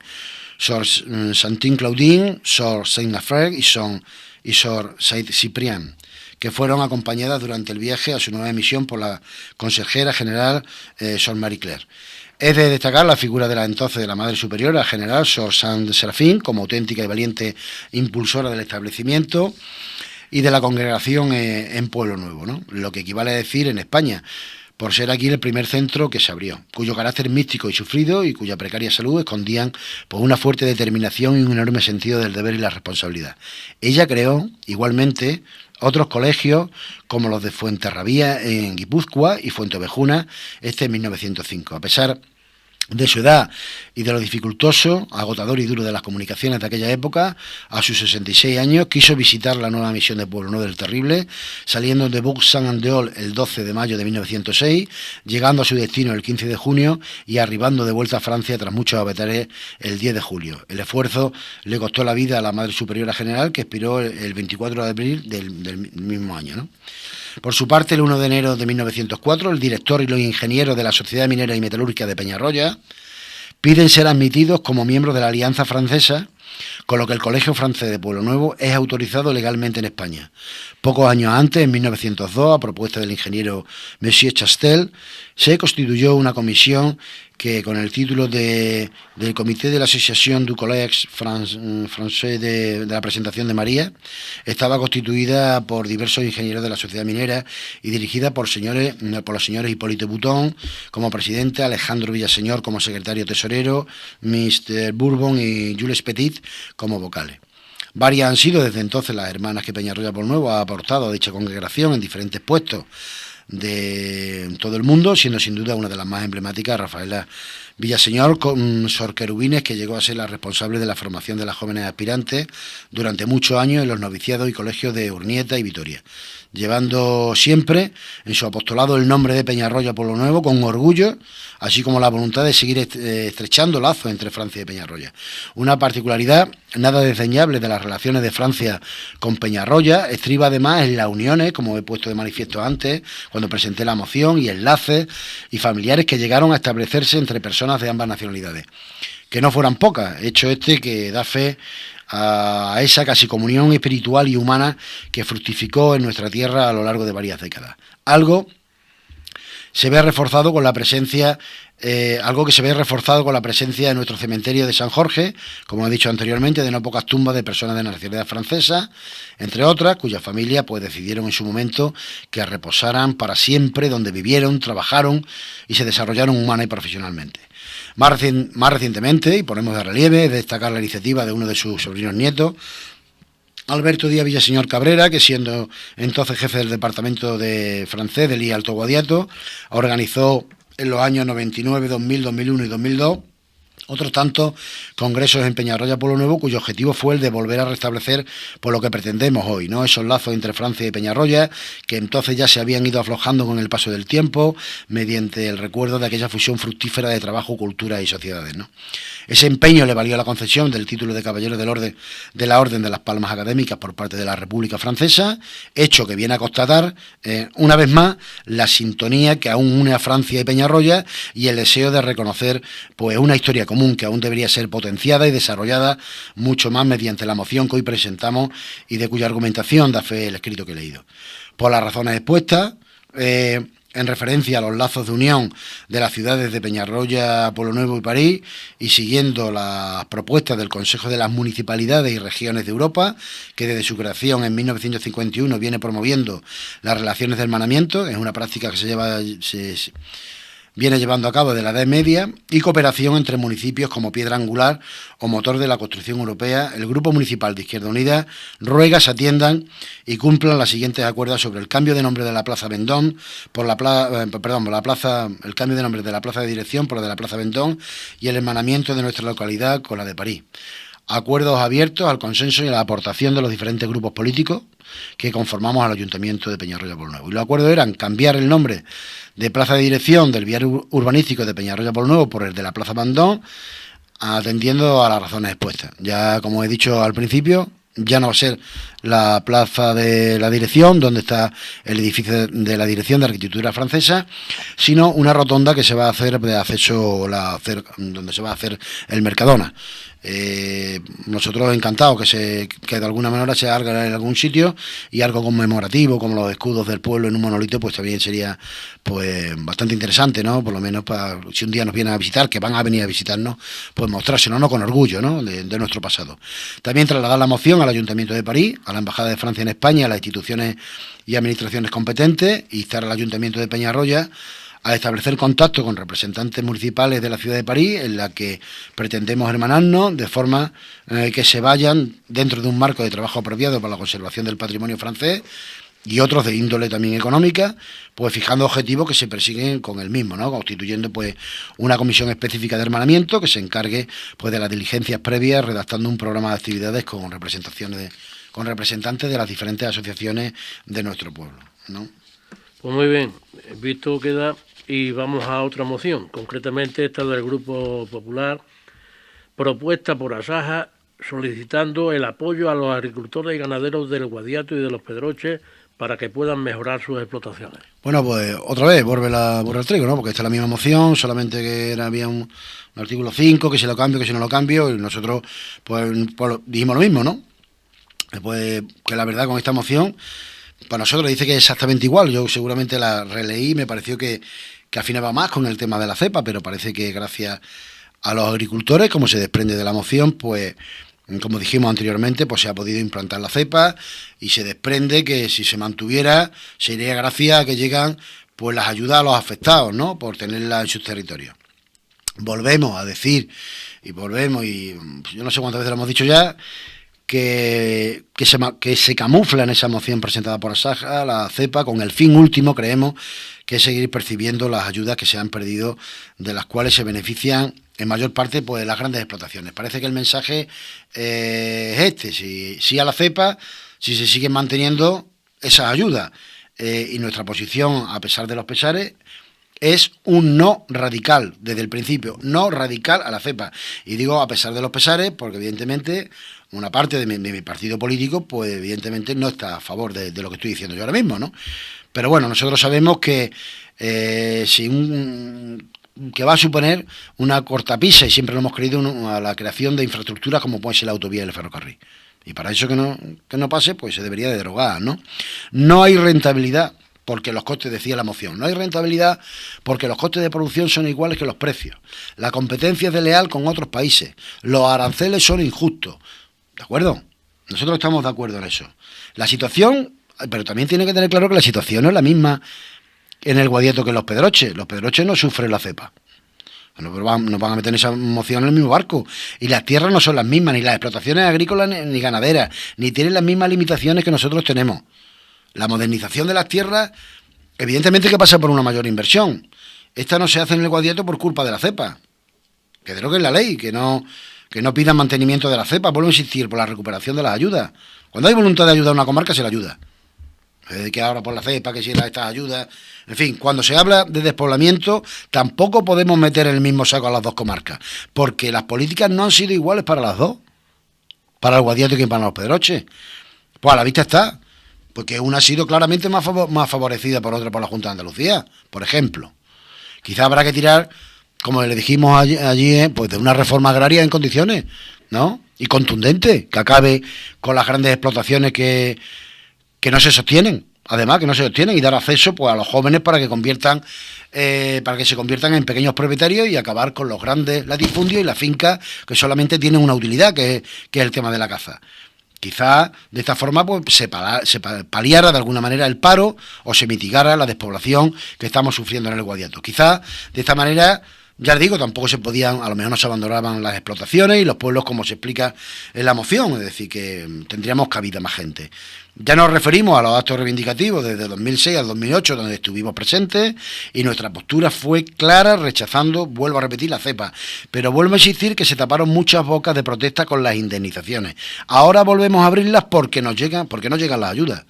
Sor Santín Claudine, Sor Saint-Lafreg y Sor Saint Cyprien, que fueron acompañadas durante el viaje a su nueva misión por la consejera general Sor Marie Claire. Es de destacar la figura de la entonces de la Madre Superiora General Sor Saint Serafín como auténtica y valiente impulsora del establecimiento y de la congregación en Pueblo Nuevo, ¿no? Lo que equivale a decir en España, por ser aquí el primer centro que se abrió, cuyo carácter místico y sufrido y cuya precaria salud escondían pues una fuerte determinación y un enorme sentido del deber y la responsabilidad. Ella creó, igualmente, otros colegios como los de Fuenterrabía en Guipúzcoa y Fuenteovejuna, en 1905. A pesar de su edad y de lo dificultoso, agotador y duro de las comunicaciones de aquella época, a sus 66 años quiso visitar la nueva misión de Pueblo Nuevo del Terrible, saliendo de Bourg-Saint-Andéol el 12 de mayo de 1906, llegando a su destino el 15 de junio y arribando de vuelta a Francia tras muchos avatares el 10 de julio. El esfuerzo le costó la vida a la Madre Superiora General, que expiró el 24 de abril del mismo año, ¿no? Por su parte, el 1 de enero de 1904, el director y los ingenieros de la Sociedad Minera y Metalúrgica de Peñarroya piden ser admitidos como miembros de la Alianza Francesa, con lo que el Colegio Francés de Pueblo Nuevo es autorizado legalmente en España. Pocos años antes, en 1902, a propuesta del ingeniero Monsieur Chastel, se constituyó una comisión que, con el título del Comité de la Association du Collège Français de la presentación de María, estaba constituida por diversos ingenieros de la sociedad minera y dirigida por los señores Hipólito Bouton como presidente, Alejandro Villaseñor como secretario tesorero, Mr. Bourbon y Jules Petit como vocales. Varias han sido desde entonces las hermanas que Peñarroya Pueblo Nuevo ha aportado a dicha congregación en diferentes puestos de todo el mundo, siendo sin duda una de las más emblemáticas Rafaela Villaseñor, con Sor Querubines, que llegó a ser la responsable de la formación de las jóvenes aspirantes durante muchos años en los noviciados y colegios de Urnieta y Vitoria, llevando siempre en su apostolado el nombre de Peñarroya Pueblo Nuevo con orgullo, así como la voluntad de seguir estrechando lazos entre Francia y Peñarroya. Una particularidad nada desdeñable de las relaciones de Francia con Peñarroya estriba además en las uniones, como he puesto de manifiesto antes, cuando presenté la moción, y enlaces y familiares que llegaron a establecerse entre personas de ambas nacionalidades, que no fueran pocas, hecho que da fe a esa casi comunión espiritual y humana que fructificó en nuestra tierra a lo largo de varias décadas. Algo que se ve reforzado con la presencia en nuestro cementerio de San Jorge, como he dicho anteriormente, de no pocas tumbas de personas de nacionalidad francesa, entre otras, cuyas familias pues decidieron en su momento que reposaran para siempre donde vivieron, trabajaron y se desarrollaron humana y profesionalmente. Más recientemente, y ponemos de relieve, es destacar la iniciativa de uno de sus sobrinos nietos, Alberto Díaz Villaseñor Cabrera, que siendo entonces jefe del departamento de francés del I Alto Guadiato, organizó en los años 99, 2000, 2001 y 2002 otros tantos congresos en Peñarroya Pueblo Nuevo, cuyo objetivo fue el de volver a restablecer por lo que pretendemos hoy, ¿no? Esos lazos entre Francia y Peñarroya, que entonces ya se habían ido aflojando con el paso del tiempo, mediante el recuerdo de aquella fusión fructífera de trabajo, cultura y sociedades, ¿no? Ese empeño le valió la concesión del título de Caballero de la Orden de las Palmas Académicas por parte de la República Francesa, hecho que viene a constatar, una vez más, la sintonía que aún une a Francia y Peñarroya y el deseo de reconocer pues una historia común que aún debería ser potenciada y desarrollada mucho más mediante la moción que hoy presentamos y de cuya argumentación da fe el escrito que he leído. Por las razones expuestas, en referencia a los lazos de unión de las ciudades de Peñarroya, Pueblo Nuevo y París, y siguiendo las propuestas del Consejo de las Municipalidades y Regiones de Europa, que desde su creación en 1951 viene promoviendo las relaciones de hermanamiento, es una práctica que viene llevando a cabo desde la Edad Media, y cooperación entre municipios como piedra angular o motor de la construcción europea, el Grupo Municipal de Izquierda Unida ruega se atiendan y cumplan los siguientes acuerdos sobre el cambio de nombre de la Plaza Vendôme el cambio de nombre de la Plaza de Dirección por la de la Plaza Vendôme y el hermanamiento de nuestra localidad con la de París. Acuerdos abiertos al consenso y a la aportación de los diferentes grupos políticos que conformamos al Ayuntamiento de Peñarroya-Polnuevo. Y los acuerdos eran cambiar el nombre de Plaza de Dirección del viario urbanístico de Peñarroya-Polnuevo por el de la Plaza Vendôme, atendiendo a las razones expuestas. Ya, como he dicho al principio, ya no va a ser la Plaza de la Dirección, donde está el edificio de la Dirección de Arquitectura Francesa, sino una rotonda que se va a hacer de acceso, donde se va a hacer el Mercadona. Nosotros encantados que de alguna manera se haga en algún sitio, y algo conmemorativo como los escudos del pueblo en un monolito, pues también sería pues bastante interesante, ¿no? Por lo menos para si un día nos vienen a visitar, que van a venir a visitarnos, pues mostrárselo, ¿no? Con orgullo, ¿no? de nuestro pasado. También trasladar la moción al Ayuntamiento de París, a la Embajada de Francia en España, a las instituciones y administraciones competentes, y instar al Ayuntamiento de Peñarroya a establecer contacto con representantes municipales de la ciudad de París, en la que pretendemos hermanarnos de forma que se vayan dentro de un marco de trabajo apropiado para la conservación del patrimonio francés y otros de índole también económica, pues fijando objetivos que se persiguen con el mismo, ¿no? Constituyendo pues una comisión específica de hermanamiento que se encargue pues de las diligencias previas, redactando un programa de actividades con representantes de las diferentes asociaciones de nuestro pueblo, ¿no? Pues muy bien, visto queda, y vamos a otra moción, concretamente esta del Grupo Popular, propuesta por Asaja, solicitando el apoyo a los agricultores y ganaderos del Guadiato y de los Pedroches para que puedan mejorar sus explotaciones. Bueno, pues otra vez vuelve el trigo, ¿no? Porque esta es la misma moción, solamente que había un artículo 5, que si lo cambio, que si no lo cambio, y nosotros pues dijimos lo mismo, ¿no? Pues que la verdad con esta moción, para nosotros dice que es exactamente igual. Yo seguramente la releí y me pareció que afinaba más con el tema de la cepa, pero parece que gracias a los agricultores, como se desprende de la moción, pues como dijimos anteriormente, pues se ha podido implantar la cepa, y se desprende que si se mantuviera sería gracias a que llegan pues las ayudas a los afectados, ¿no? Por tenerla en sus territorios. Volvemos a decir, y yo no sé cuántas veces lo hemos dicho ya, que se camufla en esa moción presentada por Asaja la cepa con el fin último, creemos, que es seguir percibiendo las ayudas que se han perdido, de las cuales se benefician en mayor parte pues las grandes explotaciones. Parece que el mensaje es este: si a la cepa, si se siguen manteniendo esas ayudas, y nuestra posición, a pesar de los pesares, es un no radical, desde el principio, no radical a la cepa. Y digo a pesar de los pesares, porque evidentemente una parte de mi partido político, pues evidentemente no está a favor de lo que estoy diciendo yo ahora mismo, ¿no? Pero bueno, nosotros sabemos que que va a suponer una cortapisa, y siempre lo hemos creído, a la creación de infraestructuras como puede ser la autovía y el ferrocarril. Y para eso que no pase, pues se debería de derogar, ¿no? No hay rentabilidad, porque los costes, decía la moción, no hay rentabilidad porque los costes de producción son iguales que los precios. La competencia es desleal con otros países. Los aranceles son injustos. ¿De acuerdo? Nosotros estamos de acuerdo en eso. La situación, pero también tiene que tener claro que la situación no es la misma en el Guadiato que en los Pedroches. Los Pedroches no sufren la cepa. Nos van a meter en esa moción en el mismo barco. Y las tierras no son las mismas, ni las explotaciones agrícolas ni ganaderas, ni tienen las mismas limitaciones que nosotros tenemos. La modernización de las tierras, evidentemente que pasa por una mayor inversión. Esta no se hace en el Guadiato por culpa de la cepa. Que deroguen la ley, que no pidan mantenimiento de la cepa. Vuelvo a insistir, por la recuperación de las ayudas. Cuando hay voluntad de ayudar a una comarca, se la ayuda. Que ahora por la cepa, que si estas ayudas. En fin, cuando se habla de despoblamiento, tampoco podemos meter en el mismo saco a las dos comarcas, porque las políticas no han sido iguales para las dos, para el Guadiato que para los Pedroches. Pues a la vista está, porque una ha sido claramente más favorecida por otra por la Junta de Andalucía, por ejemplo. Quizá habrá que tirar, como le dijimos allí, pues de una reforma agraria en condiciones, ¿no? Y contundente, que acabe con las grandes explotaciones que no se sostienen, además que no se sostienen, y dar acceso pues a los jóvenes para que se conviertan en pequeños propietarios, y acabar con los grandes latifundios y las fincas que solamente tienen una utilidad, que es el tema de la caza. Quizás de esta forma pues, se paliara de alguna manera el paro o se mitigara la despoblación que estamos sufriendo en el Guadiato. Quizás de esta manera, ya les digo, tampoco se podían, a lo mejor no se abandonaban las explotaciones y los pueblos como se explica en la moción, es decir, que tendríamos cabida más gente. Ya nos referimos a los actos reivindicativos desde 2006 al 2008, donde estuvimos presentes, y nuestra postura fue clara, rechazando, vuelvo a repetir, la cepa. Pero vuelvo a insistir que se taparon muchas bocas de protesta con las indemnizaciones. Ahora volvemos a abrirlas porque no llegan las ayudas.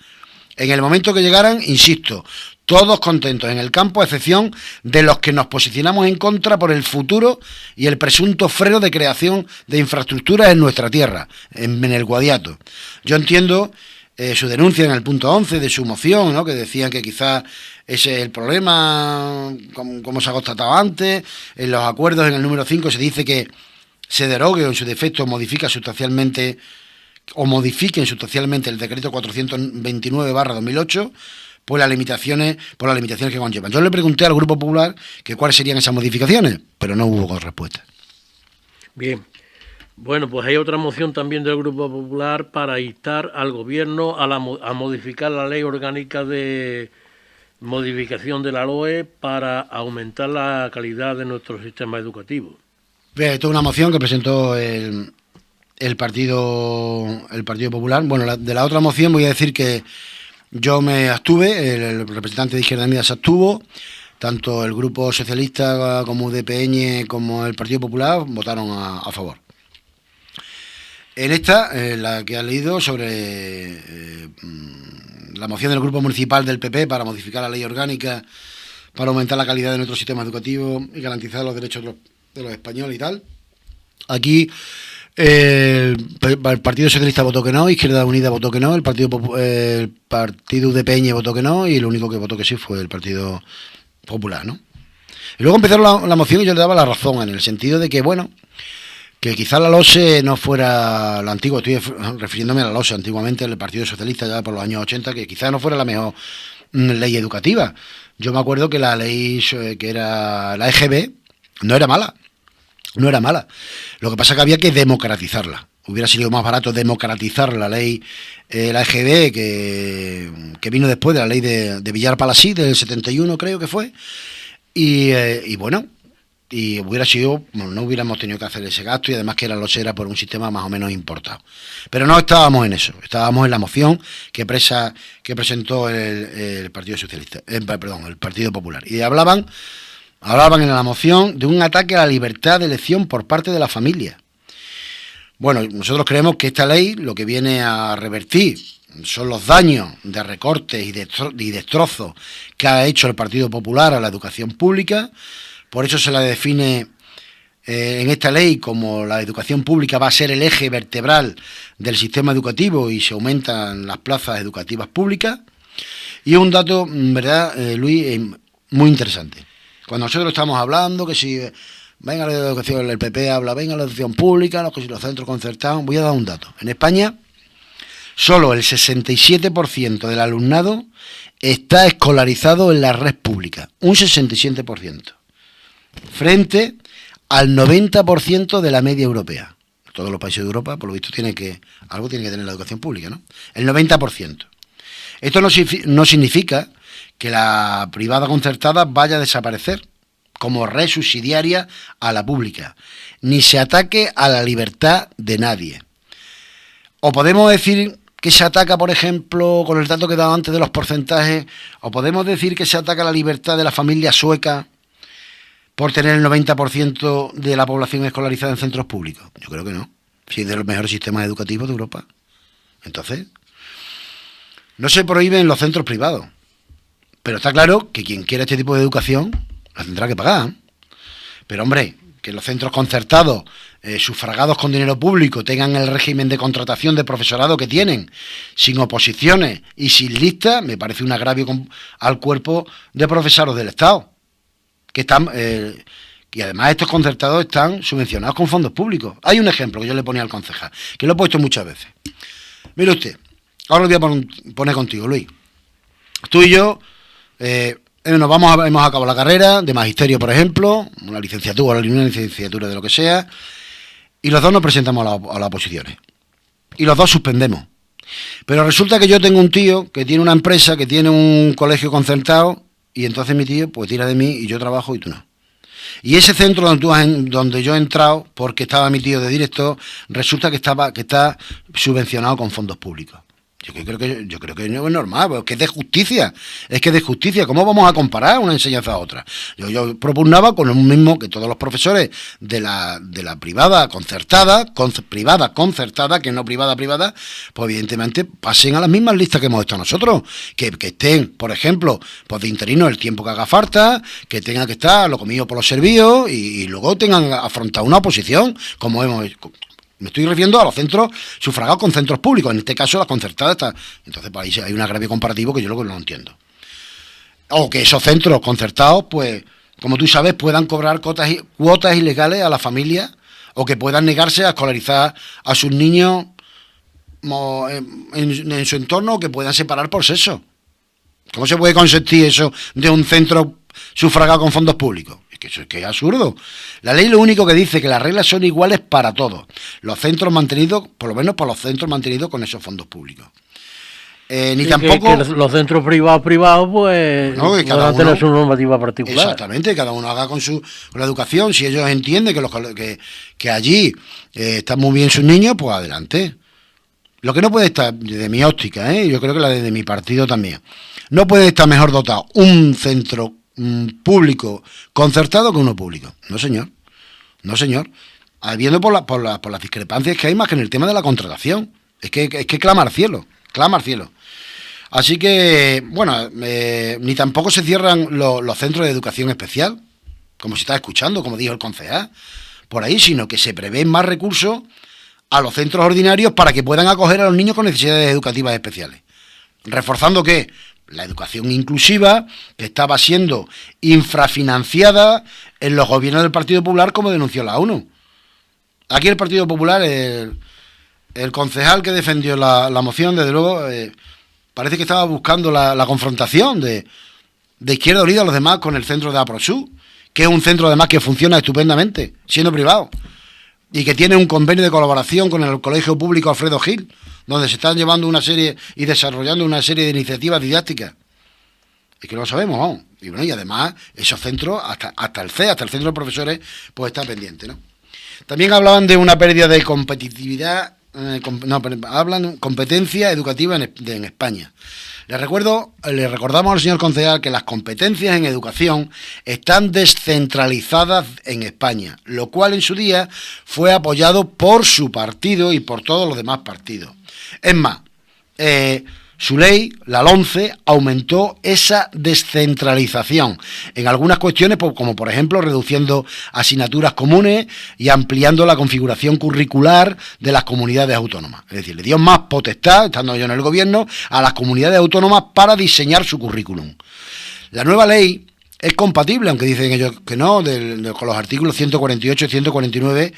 En el momento que llegaran, insisto, todos contentos en el campo, a excepción de los que nos posicionamos en contra por el futuro y el presunto freno de creación de infraestructuras en nuestra tierra, en el Guadiato. Yo entiendo su denuncia en el punto 11 de su moción, ¿no?, que decían que quizás ese es el problema, como se ha constatado antes. En los acuerdos, en el número 5, se dice que se derogue o en su defecto modifiquen sustancialmente el decreto 429/2008 por las limitaciones que conllevan. Yo le pregunté al Grupo Popular que cuáles serían esas modificaciones, pero no hubo respuesta. Bien. Bueno, pues hay otra moción también del Grupo Popular para instar al Gobierno a modificar la Ley Orgánica de Modificación de la LOE para aumentar la calidad de nuestro sistema educativo. Esto es una moción que presentó el Partido Popular. Bueno, de la otra moción voy a decir que yo me abstuve, el representante de Izquierda Unida se abstuvo, tanto el Grupo Socialista como UDPN como el Partido Popular votaron a favor. En esta, la que ha leído sobre la moción del Grupo Municipal del PP para modificar la ley orgánica para aumentar la calidad de nuestro sistema educativo y garantizar los derechos de los españoles y tal. Aquí el Partido Socialista votó que no, Izquierda Unida votó que no, el Partido UDPN votó que no y el único que votó que sí fue el Partido Popular, ¿no? Y luego empezaron la moción y yo le daba la razón en el sentido de que, bueno, que quizás la LOSE no fuera la antigua, estoy refiriéndome a la LOSE antiguamente, el Partido Socialista ya por los años 80, que quizás no fuera la mejor ley educativa. Yo me acuerdo que la ley que era la EGB no era mala. Lo que pasa es que había que democratizarla. Hubiera sido más barato democratizar la ley, la EGB, que vino después de la ley de Villar Palasí, del 71 creo que fue. Y bueno, y hubiera sido, bueno, no hubiéramos tenido que hacer ese gasto y además que la LOSE era por un sistema más o menos importado. Pero no estábamos en eso, estábamos en la moción que presentó el Partido Socialista, el Partido Popular. Y hablaban en la moción de un ataque a la libertad de elección por parte de la familia. Bueno, nosotros creemos que esta ley lo que viene a revertir son los daños de recortes y destrozos que ha hecho el Partido Popular a la educación pública. Por eso se la define en esta ley como la educación pública va a ser el eje vertebral del sistema educativo y se aumentan las plazas educativas públicas. Y es un dato, ¿verdad, Luis? Muy interesante. Cuando nosotros estamos hablando que si venga la educación, el PP habla, venga la educación pública, los centros concertados, voy a dar un dato. En España, solo el 67% del alumnado está escolarizado en la red pública. Un 67%. Frente al 90% de la media europea. Todos los países de Europa, por lo visto, algo tiene que tener la educación pública, ¿no? El 90%. Esto no significa que la privada concertada vaya a desaparecer como red subsidiaria a la pública, ni se ataque a la libertad de nadie. O podemos decir que se ataca, por ejemplo, con el dato que he dado antes de los porcentajes, o podemos decir que se ataca la libertad de la familia sueca por tener el 90% de la población escolarizada en centros públicos. Yo creo que no. Si es de los mejores sistemas educativos de Europa. Entonces, no se prohíben los centros privados. Pero está claro que quien quiera este tipo de educación la tendrá que pagar. Pero, hombre, que los centros concertados, sufragados con dinero público, tengan el régimen de contratación de profesorado que tienen, sin oposiciones y sin listas, me parece un agravio al cuerpo de profesoros del Estado. Que están, y además estos concertados están subvencionados con fondos públicos. Hay un ejemplo que yo le ponía al concejal, que lo he puesto muchas veces. Mire usted, ahora lo voy a poner contigo, Luis. Tú y yo hemos acabado la carrera de magisterio, por ejemplo, una licenciatura de lo que sea, y los dos nos presentamos a las oposiciones. y los dos suspendemos. Pero resulta que yo tengo un tío que tiene una empresa, que tiene un colegio concertado, y entonces mi tío pues tira de mí y yo trabajo y tú no. Y ese centro donde yo he entrado, porque estaba mi tío de director, resulta que está subvencionado con fondos públicos. Yo creo que no es normal, porque es de justicia. Es que es de justicia. ¿Cómo vamos a comparar una enseñanza a otra? Yo propugnaba con lo mismo que todos los profesores de la privada concertada, que no privada, pues evidentemente pasen a las mismas listas que hemos estado nosotros. Que estén, por ejemplo, pues de interino el tiempo que haga falta, que tengan que estar lo comido por los servidos y luego tengan afrontado una oposición, como hemos... Me estoy refiriendo a los centros sufragados con centros públicos, en este caso las concertadas. Entonces, por ahí hay un agravio comparativo que yo no entiendo. O que esos centros concertados, pues, como tú sabes, puedan cobrar cuotas ilegales a la familia, o que puedan negarse a escolarizar a sus niños en su entorno, o que puedan separar por sexo. ¿Cómo se puede consentir eso de un centro sufragado con fondos públicos? Eso es que es absurdo. La ley lo único que dice que las reglas son iguales para todos. Los centros mantenidos, por lo menos para los centros mantenidos con esos fondos públicos. Ni tampoco... Que los centros privados, pues, no, van a tener su normativa particular. Exactamente, cada uno haga con la educación. Si ellos entienden que allí están muy bien sus niños, pues adelante. Lo que no puede estar, desde mi óptica, yo creo que la de mi partido también, no puede estar mejor dotado un centro público concertado que uno público. No, señor. Habiendo por las discrepancias que hay, más que en el tema de la contratación. Es que clama al cielo. Así que, bueno, ni tampoco se cierran los centros de educación especial, como se está escuchando, como dijo el concejal, por ahí, sino que se prevén más recursos a los centros ordinarios para que puedan acoger a los niños con necesidades educativas especiales. ¿Reforzando qué? La educación inclusiva, que estaba siendo infrafinanciada en los gobiernos del Partido Popular, como denunció la ONU. Aquí el Partido Popular, el concejal que defendió la moción, desde luego, parece que estaba buscando la confrontación de Izquierda Unida a los demás con el centro de APROSUR, que es un centro además que funciona estupendamente, siendo privado, y que tiene un convenio de colaboración con el Colegio Público Alfredo Gil, donde se están llevando una serie y desarrollando una serie de iniciativas didácticas. Es que no lo sabemos, ¿no? Y bueno, y además esos centros, hasta el CEA, hasta el Centro de Profesores, pues está pendiente, ¿no? También hablaban de una pérdida de competitividad, hablan competencia educativa en España. Le recordamos al señor concejal que las competencias en educación están descentralizadas en España, lo cual en su día fue apoyado por su partido y por todos los demás partidos. Es más, su ley, la LOMCE, aumentó esa descentralización en algunas cuestiones, como por ejemplo reduciendo asignaturas comunes y ampliando la configuración curricular de las comunidades autónomas. Es decir, le dio más potestad, estando yo en el gobierno, a las comunidades autónomas para diseñar su currículum. La nueva ley es compatible, aunque dicen ellos que no, con los artículos 148 y 149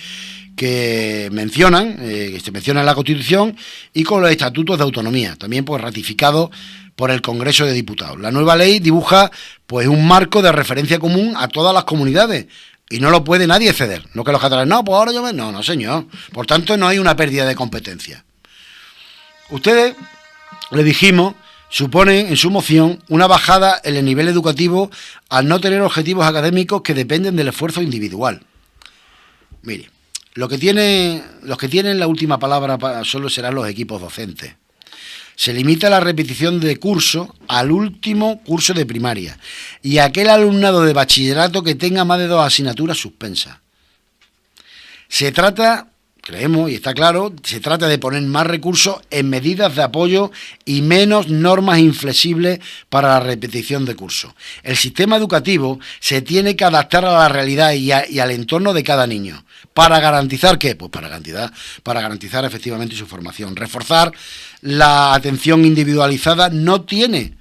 que se menciona en la Constitución, y con los estatutos de autonomía, también pues ratificados por el Congreso de Diputados. La nueva ley dibuja pues un marco de referencia común a todas las comunidades y no lo puede nadie ceder. No que los catalanes, no, pues ahora yo no, señor. Por tanto, no hay una pérdida de competencia. Ustedes, le dijimos, suponen en su moción una bajada en el nivel educativo al no tener objetivos académicos que dependen del esfuerzo individual. Mire, los que tienen la última palabra solo serán los equipos docentes. Se limita la repetición de curso al último curso de primaria y a aquel alumnado de bachillerato que tenga más de 2 asignaturas suspensas. Se trata, creemos, y está claro, se trata de poner más recursos en medidas de apoyo y menos normas inflexibles para la repetición de curso. El sistema educativo se tiene que adaptar a la realidad y al entorno de cada niño. ¿Para garantizar qué? Pues para garantizar efectivamente su formación. Reforzar la atención individualizada no tiene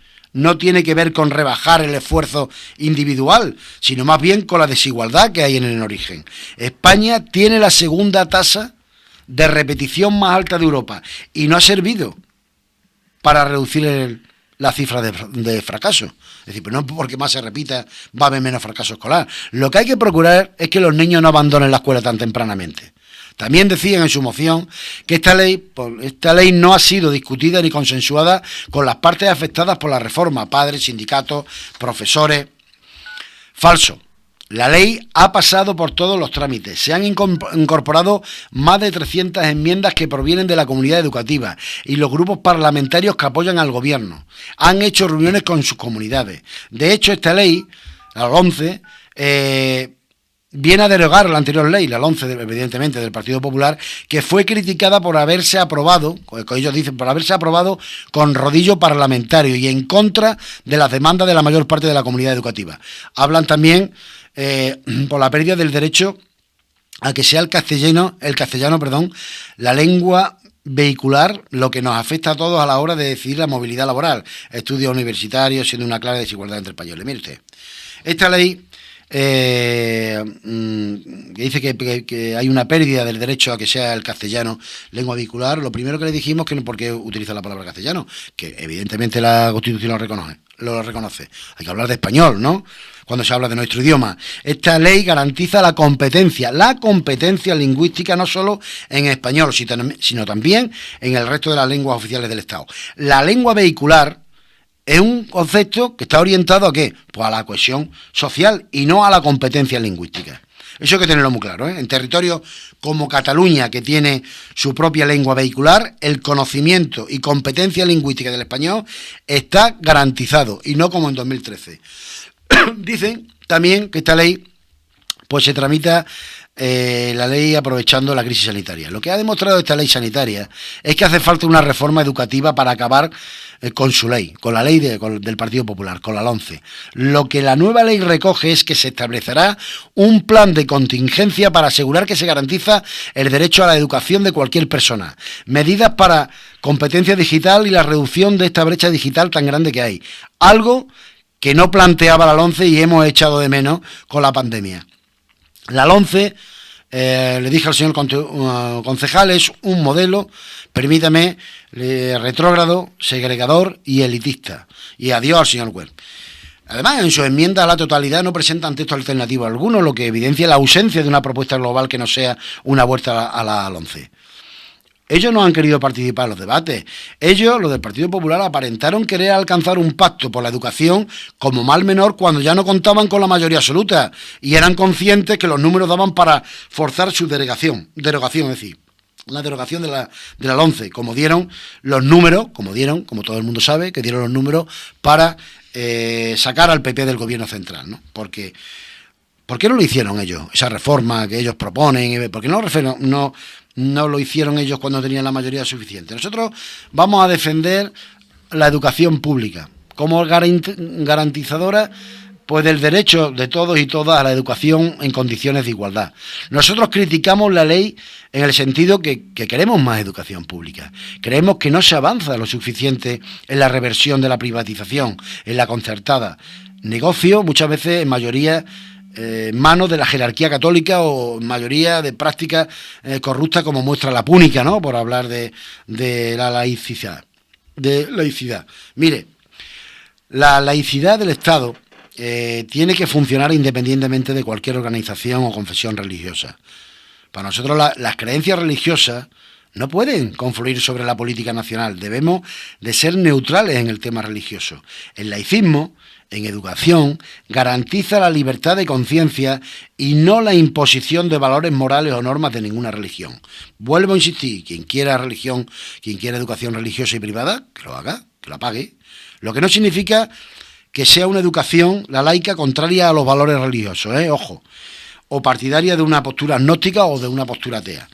que ver con rebajar el esfuerzo individual, sino más bien con la desigualdad que hay en el origen. España tiene la segunda tasa de repetición más alta de Europa y no ha servido para reducir la cifra de fracaso. Es decir, pero no porque más se repita va a haber menos fracaso escolar. Lo que hay que procurar es que los niños no abandonen la escuela tan tempranamente. También decían en su moción que esta ley no ha sido discutida ni consensuada con las partes afectadas por la reforma, padres, sindicatos, profesores. Falso. La ley ha pasado por todos los trámites. Se han incorporado más de 300 enmiendas que provienen de la comunidad educativa y los grupos parlamentarios que apoyan al gobierno. Han hecho reuniones con sus comunidades. De hecho, esta ley, la 11, viene a derogar la anterior ley, la 11, evidentemente, del Partido Popular, que fue criticada por haberse aprobado, como ellos dicen, por haberse aprobado con rodillo parlamentario y en contra de las demandas de la mayor parte de la comunidad educativa. Hablan también por la pérdida del derecho a que sea el castellano, la lengua vehicular, lo que nos afecta a todos a la hora de decidir la movilidad laboral, estudios universitarios, siendo una clara desigualdad entre españoles. Mire usted, esta ley que dice que hay una pérdida del derecho a que sea el castellano lengua vehicular. Lo primero que le dijimos que no, ¿por qué utiliza la palabra castellano? Que evidentemente la Constitución lo reconoce. Hay que hablar de español, ¿no?, cuando se habla de nuestro idioma. Esta ley garantiza la competencia lingüística no solo en español, sino también en el resto de las lenguas oficiales del Estado. La lengua vehicular es un concepto que está orientado ¿a qué? Pues a la cohesión social y no a la competencia lingüística. Eso hay que tenerlo muy claro, ¿eh? En territorios como Cataluña, que tiene su propia lengua vehicular, el conocimiento y competencia lingüística del español está garantizado, y no como en 2013. Dicen también que esta ley pues se tramita la ley aprovechando la crisis sanitaria. Lo que ha demostrado esta ley sanitaria es que hace falta una reforma educativa para acabar con su ley, con la ley del Partido Popular, con la 11. Lo que la nueva ley recoge es que se establecerá un plan de contingencia para asegurar que se garantiza el derecho a la educación de cualquier persona, medidas para competencia digital y la reducción de esta brecha digital tan grande que hay, algo que no planteaba la LOMCE y hemos echado de menos con la pandemia. La LOMCE, le dije al señor concejal, es un modelo, permítame, retrógrado, segregador y elitista. Y adiós al señor Wert. Además, en sus enmiendas a la totalidad no presentan texto alternativo alguno, lo que evidencia la ausencia de una propuesta global que no sea una vuelta a la LOMCE. Ellos no han querido participar en los debates. Ellos, los del Partido Popular, aparentaron querer alcanzar un pacto por la educación como mal menor cuando ya no contaban con la mayoría absoluta y eran conscientes que los números daban para forzar su derogación, es decir, la derogación de la LOMCE, como dieron los números, como todo el mundo sabe, que dieron los números para sacar al PP del gobierno central, ¿no? ¿Por qué no lo hicieron ellos? Esa reforma que ellos proponen, ¿por qué no lo hicieron ellos cuando tenían la mayoría suficiente? Nosotros vamos a defender la educación pública como garantizadora pues del derecho de todos y todas a la educación en condiciones de igualdad. Nosotros criticamos la ley en el sentido que queremos más educación pública. Creemos que no se avanza lo suficiente en la reversión de la privatización, en la concertada. Negocio, muchas veces en mayoría en manos de la jerarquía católica o en mayoría de prácticas corruptas como muestra la púnica, ¿no?, por hablar de la laicidad. Mire, la laicidad del Estado tiene que funcionar independientemente de cualquier organización o confesión religiosa. Para nosotros las creencias religiosas no pueden confluir sobre la política nacional. Debemos de ser neutrales en el tema religioso. El laicismo, en educación, garantiza la libertad de conciencia y no la imposición de valores morales o normas de ninguna religión. Vuelvo a insistir, quien quiera educación religiosa y privada, que lo haga, que la pague. Lo que no significa que sea una educación, la laica, contraria a los valores religiosos, ojo, o partidaria de una postura agnóstica o de una postura atea.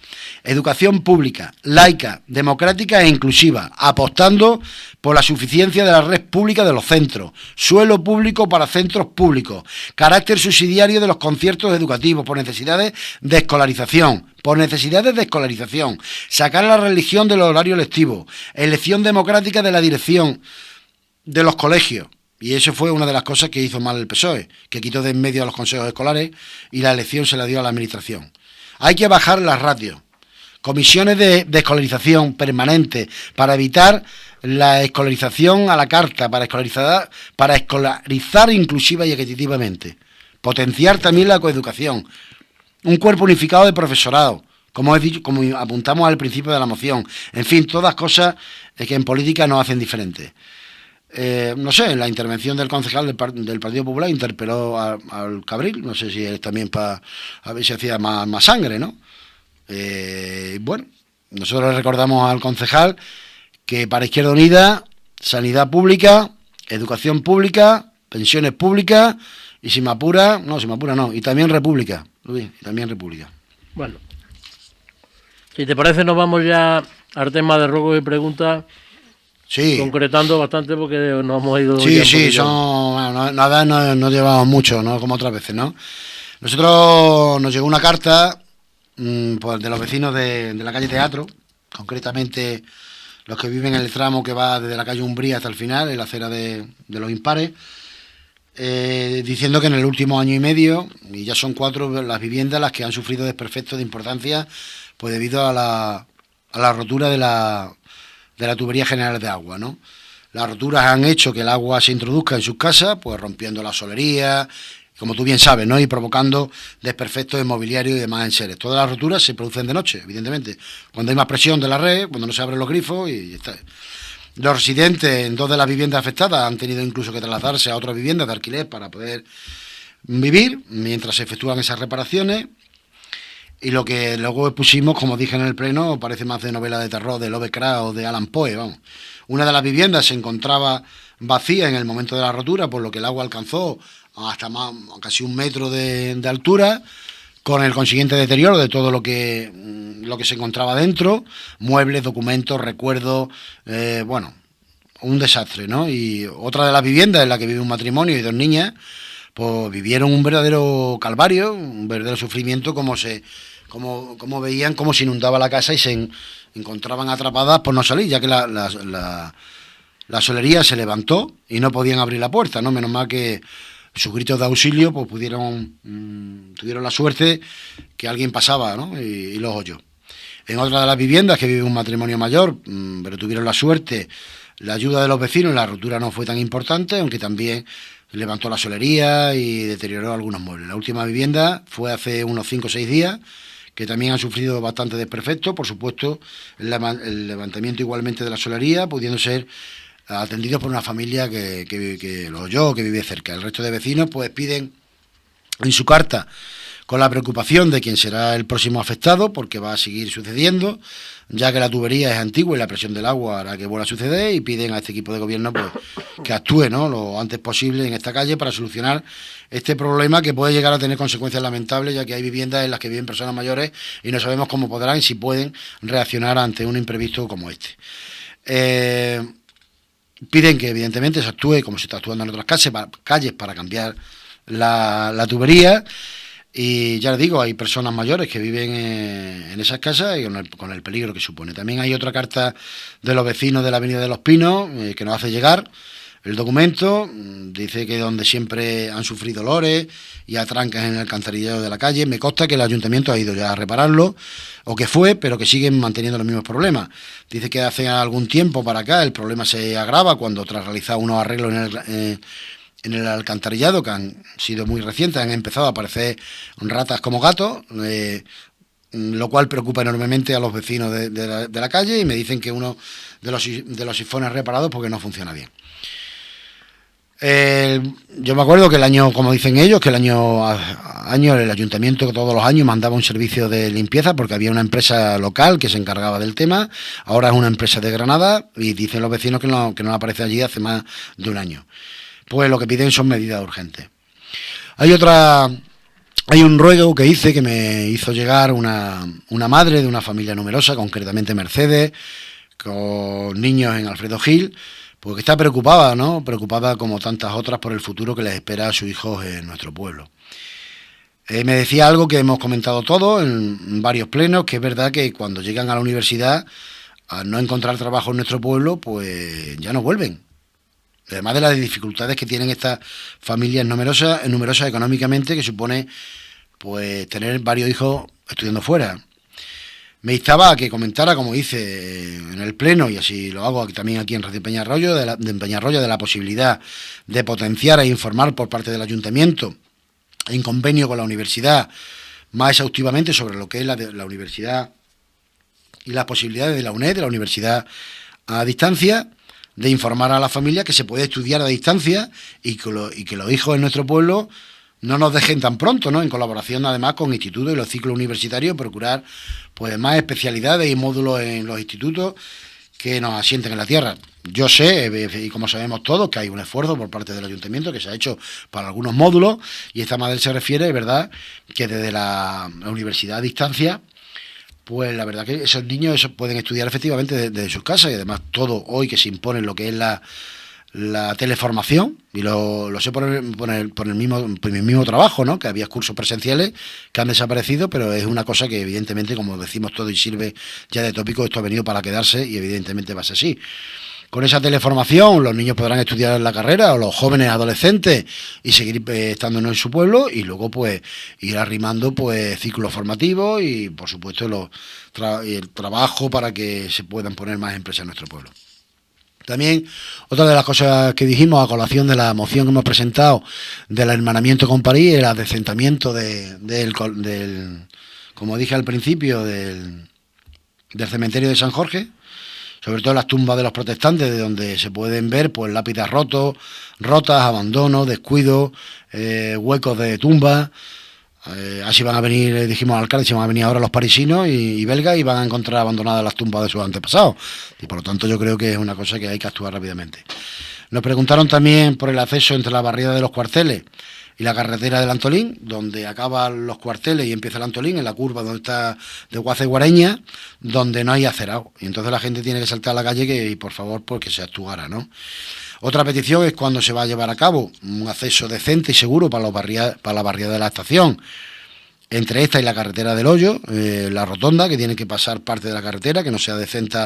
Educación pública, laica, democrática e inclusiva, apostando por la suficiencia de la red pública de los centros, suelo público para centros públicos, carácter subsidiario de los conciertos educativos por necesidades de escolarización, sacar a la religión de los horarios lectivos, elección democrática de la dirección de los colegios. Y eso fue una de las cosas que hizo mal el PSOE, que quitó de en medio a los consejos escolares y la elección se la dio a la administración. Hay que bajar las ratios. Comisiones de escolarización permanente para evitar la escolarización a la carta, para escolarizar inclusiva y equitativamente. Potenciar también la coeducación. Un cuerpo unificado de profesorado, como he dicho, como apuntamos al principio de la moción. En fin, todas cosas que en política nos hacen diferentes. No sé, la intervención del concejal del Partido Popular interpeló al Cabril, no sé si es también para a ver si hacía más sangre, ¿no? Bueno, nosotros le recordamos al concejal que para Izquierda Unida, sanidad pública, educación pública, pensiones públicas y si me apura no, y también república, Luis, y también república. Bueno, si te parece nos vamos ya al tema de ruegos y preguntas. Sí. Concretando bastante porque nos hemos ido... Sí, no llevamos mucho, ¿no? Como otras veces, ¿no? Nosotros nos llegó una carta pues, de los vecinos de la calle Teatro, concretamente los que viven en el tramo que va desde la calle Umbría hasta el final, en la acera de los Impares, diciendo que en el último año y medio, y ya son 4 las viviendas las que han sufrido desperfectos de importancia, pues debido a la rotura de la tubería general de agua, ¿no? Las roturas han hecho que el agua se introduzca en sus casas, pues rompiendo la solería, como tú bien sabes, ¿no? Y provocando desperfectos de mobiliario y demás enseres. Todas las roturas se producen de noche, evidentemente. Cuando hay más presión de la red, cuando no se abren los grifos y está. Los residentes en 2 de las viviendas afectadas han tenido incluso que trasladarse a otras viviendas de alquiler para poder vivir mientras se efectúan esas reparaciones. Y lo que luego pusimos, como dije en el pleno, parece más de novela de terror de Lovecraft o de Alan Poe, vamos. Una de las viviendas se encontraba vacía en el momento de la rotura, por lo que el agua alcanzó hasta casi 1 metro de altura, con el consiguiente deterioro de todo lo que se encontraba dentro, muebles, documentos, recuerdos, un desastre, ¿no? Y otra de las viviendas en la que vive un matrimonio y 2 niñas, pues vivieron un verdadero calvario, un verdadero sufrimiento, como veían cómo se inundaba la casa y se encontraban atrapadas por no salir, ya que la solería se levantó y no podían abrir la puerta, ¿no? Menos mal que sus gritos de auxilio pues tuvieron la suerte que alguien pasaba, ¿no? y los oyó. En otra de las viviendas que vive un matrimonio mayor, pero tuvieron la suerte, la ayuda de los vecinos, la rotura no fue tan importante, aunque también levantó la solería y deterioró algunos muebles. La última vivienda fue hace unos 5 o 6 días, que también han sufrido bastante desperfectos, por supuesto, el levantamiento igualmente de la solería, pudiendo ser atendidos por una familia que lo oyó, que vive cerca. El resto de vecinos pues piden en su carta, con la preocupación de quién será el próximo afectado, porque va a seguir sucediendo, ya que la tubería es antigua y la presión del agua hará que vuelva a suceder, y piden a este equipo de gobierno pues que actúe, ¿no?, lo antes posible en esta calle para solucionar este problema que puede llegar a tener consecuencias lamentables, ya que hay viviendas en las que viven personas mayores y no sabemos cómo podrán y si pueden reaccionar ante un imprevisto como este. Piden que evidentemente se actúe como se está actuando en otras calles para cambiar la tubería. Y ya les digo, hay personas mayores que viven en esas casas y con el peligro que supone. También hay otra carta de los vecinos de la Avenida de los Pinos que nos hace llegar el documento. Dice que donde siempre han sufrido olores y atrancas en el alcantarillado de la calle. Me consta que el ayuntamiento ha ido ya a repararlo, o que fue, pero que siguen manteniendo los mismos problemas. Dice que hace algún tiempo para acá el problema se agrava cuando tras realizar unos arreglos en el alcantarillado, que han sido muy recientes, han empezado a aparecer ratas como gatos, lo cual preocupa enormemente a los vecinos de la calle, y me dicen que uno de los sifones reparados porque no funciona bien. Yo me acuerdo que el año, como dicen ellos, que el año el ayuntamiento todos los años mandaba un servicio de limpieza porque había una empresa local que se encargaba del tema. Ahora es una empresa de Granada y dicen los vecinos que no aparece allí hace más de un año. Pues lo que piden son medidas urgentes. Hay un ruego que hice, que me hizo llegar una madre de una familia numerosa, concretamente Mercedes, con niños en Alfredo Gil, porque está preocupada, ¿no? Preocupada como tantas otras por el futuro que les espera a sus hijos en nuestro pueblo. Me decía algo que hemos comentado todos en varios plenos, que es verdad que cuando llegan a la universidad, al no encontrar trabajo en nuestro pueblo, pues ya no vuelven. Además de las dificultades que tienen estas familias numerosas económicamente, que supone pues tener varios hijos estudiando fuera. Me instaba a que comentara, como hice en el pleno, y así lo hago también aquí en Radio Peñarroya, de la posibilidad de potenciar e informar por parte del ayuntamiento, en convenio con la universidad, más exhaustivamente sobre lo que es la universidad y las posibilidades de la UNED, de la universidad a distancia, de informar a la familia que se puede estudiar a distancia y que los hijos en nuestro pueblo no nos dejen tan pronto, ¿no? En colaboración además con institutos y los ciclos universitarios, procurar pues más especialidades y módulos en los institutos que nos asienten en la tierra. Yo sé, y como sabemos todos, que hay un esfuerzo por parte del ayuntamiento que se ha hecho para algunos módulos, y esta madre se refiere, es verdad, que desde la universidad a distancia, pues la verdad que esos niños pueden estudiar efectivamente desde sus casas, y además todo hoy que se impone lo que es la teleformación, y lo sé por el mismo trabajo, ¿no? Que había cursos presenciales que han desaparecido, pero es una cosa que evidentemente, como decimos todo y sirve ya de tópico, esto ha venido para quedarse y evidentemente va a ser así. Con esa teleformación los niños podrán estudiar la carrera, o los jóvenes adolescentes, y seguir estando en su pueblo, y luego pues ir arrimando pues ciclos formativos y por supuesto el trabajo para que se puedan poner más empresas en nuestro pueblo. También otra de las cosas que dijimos a colación de la moción que hemos presentado del hermanamiento con París, el adecentamiento del como dije al principio, del cementerio de San Jorge, sobre todo las tumbas de los protestantes, de donde se pueden ver pues lápidas rotas, abandonos, descuidos, huecos de tumbas. Así van a venir, dijimos al alcalde, se van a venir ahora los parisinos y belgas, y van a encontrar abandonadas las tumbas de sus antepasados. Y por lo tanto yo creo que es una cosa que hay que actuar rápidamente. Nos preguntaron también por el acceso entre la barriada de los Cuarteles y la carretera del Antolín, donde acaban los Cuarteles y empieza el Antolín, en la curva donde está de Guaza y Guareña, donde no hay acerado. Y entonces la gente tiene que saltar a la calle y por favor, porque se actuara, ¿no? Otra petición es cuando se va a llevar a cabo un acceso decente y seguro para la barriada de la estación, entre esta y la carretera del Hoyo, la rotonda, que tiene que pasar parte de la carretera, que no sea decente,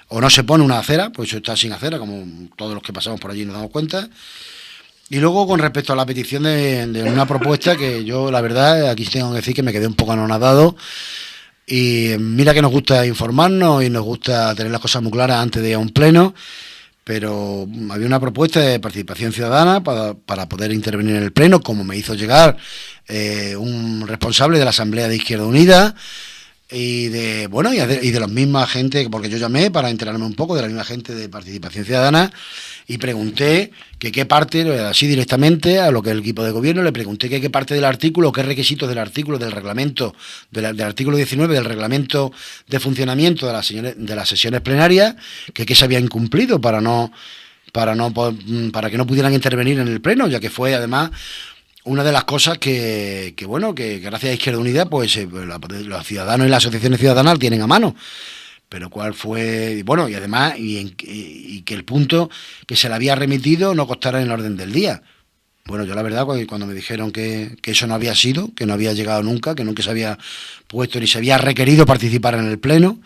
o no se pone una acera, pues eso está sin acera, como todos los que pasamos por allí nos damos cuenta. Y luego, con respecto a la petición de una propuesta que yo, la verdad, aquí tengo que decir que me quedé un poco anonadado. Y mira que nos gusta informarnos y nos gusta tener las cosas muy claras antes de ir a un pleno, pero había una propuesta de participación ciudadana para poder intervenir en el pleno, como me hizo llegar un responsable de la Asamblea de Izquierda Unida, y de la misma gente, porque yo llamé para enterarme un poco de la misma gente de Participación Ciudadana, y pregunté que qué parte, así directamente a lo que es el equipo de gobierno, le pregunté que qué parte del artículo, qué requisitos del artículo del reglamento, del artículo 19 del reglamento de funcionamiento de las sesiones plenarias, que se había incumplido para que no pudieran intervenir en el pleno, ya que fue además una de las cosas que gracias a Izquierda Unida pues los ciudadanos y las asociaciones ciudadanas tienen a mano. Pero cuál fue, y además, y que el punto que se le había remitido no constara en el orden del día. Bueno, yo la verdad, cuando me dijeron que eso no había sido, que no había llegado nunca, que nunca se había puesto ni se había requerido participar en el pleno,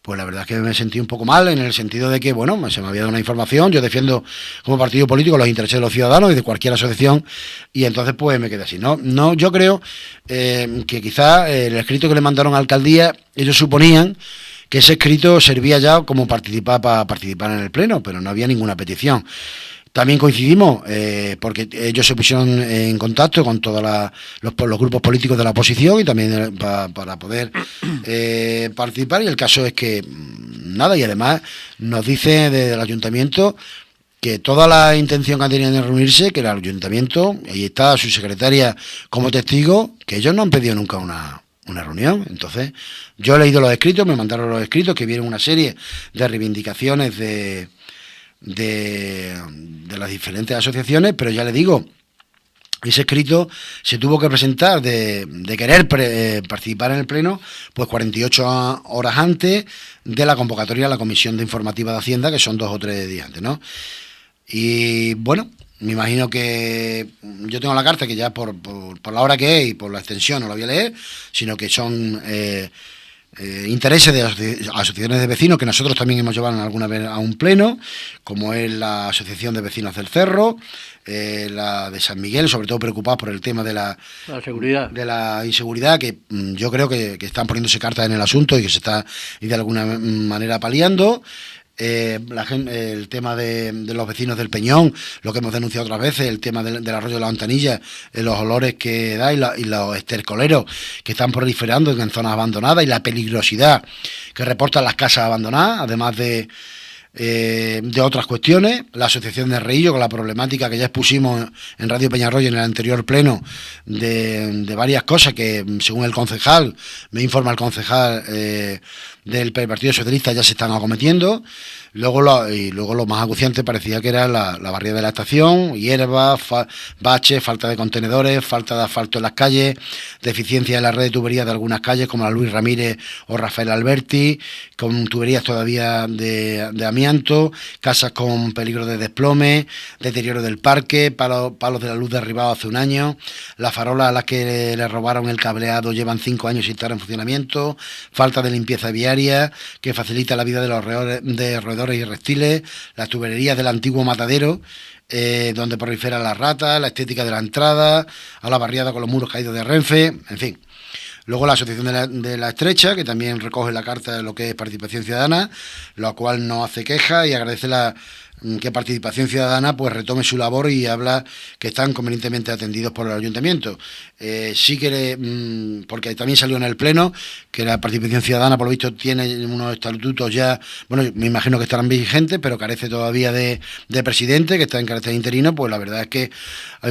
pues la verdad es que me sentí un poco mal, en el sentido de que, se me había dado una información, yo defiendo como partido político los intereses de los ciudadanos y de cualquier asociación, y entonces pues me quedé así. No, yo creo que quizás el escrito que le mandaron a la alcaldía, ellos suponían que ese escrito servía ya como para participar en el pleno, pero no había ninguna petición. También coincidimos, porque ellos se pusieron en contacto con todos los grupos políticos de la oposición y también para poder participar, y el caso es que nada, y además nos dice desde el ayuntamiento que toda la intención que han tenido de reunirse, que el ayuntamiento, ahí está su secretaria como testigo, que ellos no han pedido nunca una reunión. Entonces, yo he leído los escritos, me mandaron los escritos, que vienen una serie de reivindicaciones de las diferentes asociaciones, pero ya le digo, ese escrito se tuvo que presentar de querer participar en el pleno, pues 48 horas antes de la convocatoria a la Comisión de Informativa de Hacienda, que son 2 o 3 días antes, ¿no? Y me imagino que yo tengo la carta que ya por la hora que es y por la extensión no la voy a leer, sino que son intereses de asociaciones de vecinos que nosotros también hemos llevado alguna vez a un pleno, como es la Asociación de Vecinos del Cerro, la de San Miguel, sobre todo preocupados por el tema de la seguridad, de la inseguridad, que yo creo que están poniéndose cartas en el asunto y que se está de alguna manera paliando. el tema de los vecinos del Peñón, lo que hemos denunciado otras veces, el tema del arroyo de la Hontanilla, los olores que da y los estercoleros que están proliferando en zonas abandonadas y la peligrosidad que reportan las casas abandonadas, además de otras cuestiones. La Asociación de Reillo, con la problemática que ya expusimos en Radio Peñarroya en el anterior pleno, de varias cosas que, según el concejal, me informa el concejal del Partido Socialista, ya se están acometiendo. Luego lo más acuciante parecía que era la barriada de la estación, hierba, baches, falta de contenedores, falta de asfalto en las calles, deficiencia en la red de tuberías de algunas calles, como la Luis Ramírez o Rafael Alberti, con tuberías todavía de amianto, casas con peligro de desplome, deterioro del parque, palos de la luz derribados hace un año, las farolas a las que le robaron el cableado llevan 5 años sin estar en funcionamiento, falta de limpieza viaria que facilita la vida de los roedores y reptiles, las tuberías del antiguo matadero, donde proliferan las ratas, la estética de la entrada, a la barriada con los muros caídos de Renfe, en fin. Luego la Asociación de la Estrecha, que también recoge la carta de lo que es Participación Ciudadana, la cual no hace queja y agradece que Participación Ciudadana pues retome su labor y habla que están convenientemente atendidos por el Ayuntamiento. Sí que, porque también salió en el Pleno, que la Participación Ciudadana, por lo visto, tiene unos estatutos ya, bueno, me imagino que estarán vigentes, pero carece todavía de presidente, que está en carácter interino. Pues la verdad es que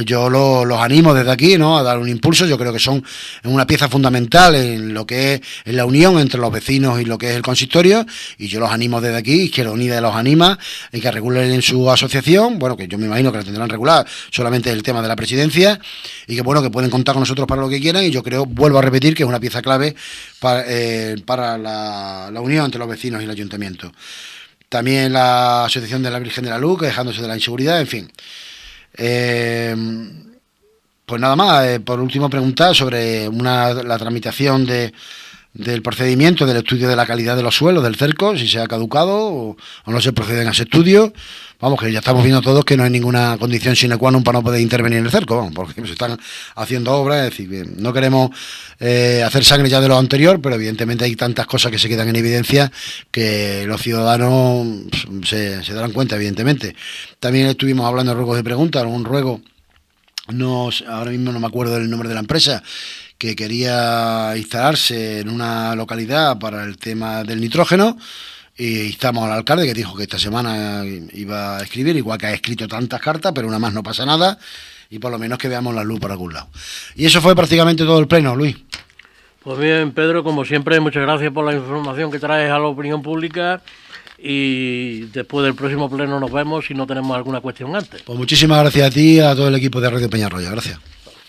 yo los animo desde aquí, ¿no?, a dar un impulso. Yo creo que son una pieza fundamental en lo que es en la unión entre los vecinos y lo que es el consistorio, y yo los animo desde aquí, Izquierda Unida los anima en que regulen en su asociación, bueno, que yo me imagino que la tendrán regular, solamente el tema de la presidencia, y que bueno, que pueden contar con nosotros para lo que quieran, y yo creo, vuelvo a repetir, que es una pieza clave para la unión entre los vecinos y el ayuntamiento. También la Asociación de la Virgen de la Luz, quejándose de la inseguridad, en fin. Pues nada más, por último preguntar sobre la tramitación del procedimiento del estudio de la calidad de los suelos del cerco, si se ha caducado o no se procede en ese estudio. Vamos, que ya estamos viendo todos que no hay ninguna condición sine qua non para no poder intervenir en el cerco, vamos, porque se están haciendo obras. Es decir, no queremos hacer sangre ya de lo anterior, pero evidentemente hay tantas cosas que se quedan en evidencia que los ciudadanos se darán cuenta, evidentemente. También estuvimos hablando de ruegos y preguntas, un ruego, ahora mismo no me acuerdo del nombre de la empresa, que quería instalarse en una localidad para el tema del nitrógeno, y instamos al alcalde, que dijo que esta semana iba a escribir, igual que ha escrito tantas cartas, pero una más no pasa nada, y por lo menos que veamos la luz por algún lado. Y eso fue prácticamente todo el pleno, Luis. Pues bien, Pedro, como siempre, muchas gracias por la información que traes a la opinión pública, y después del próximo pleno nos vemos si no tenemos alguna cuestión antes. Pues muchísimas gracias a ti y a todo el equipo de Radio Peñarroya. Gracias.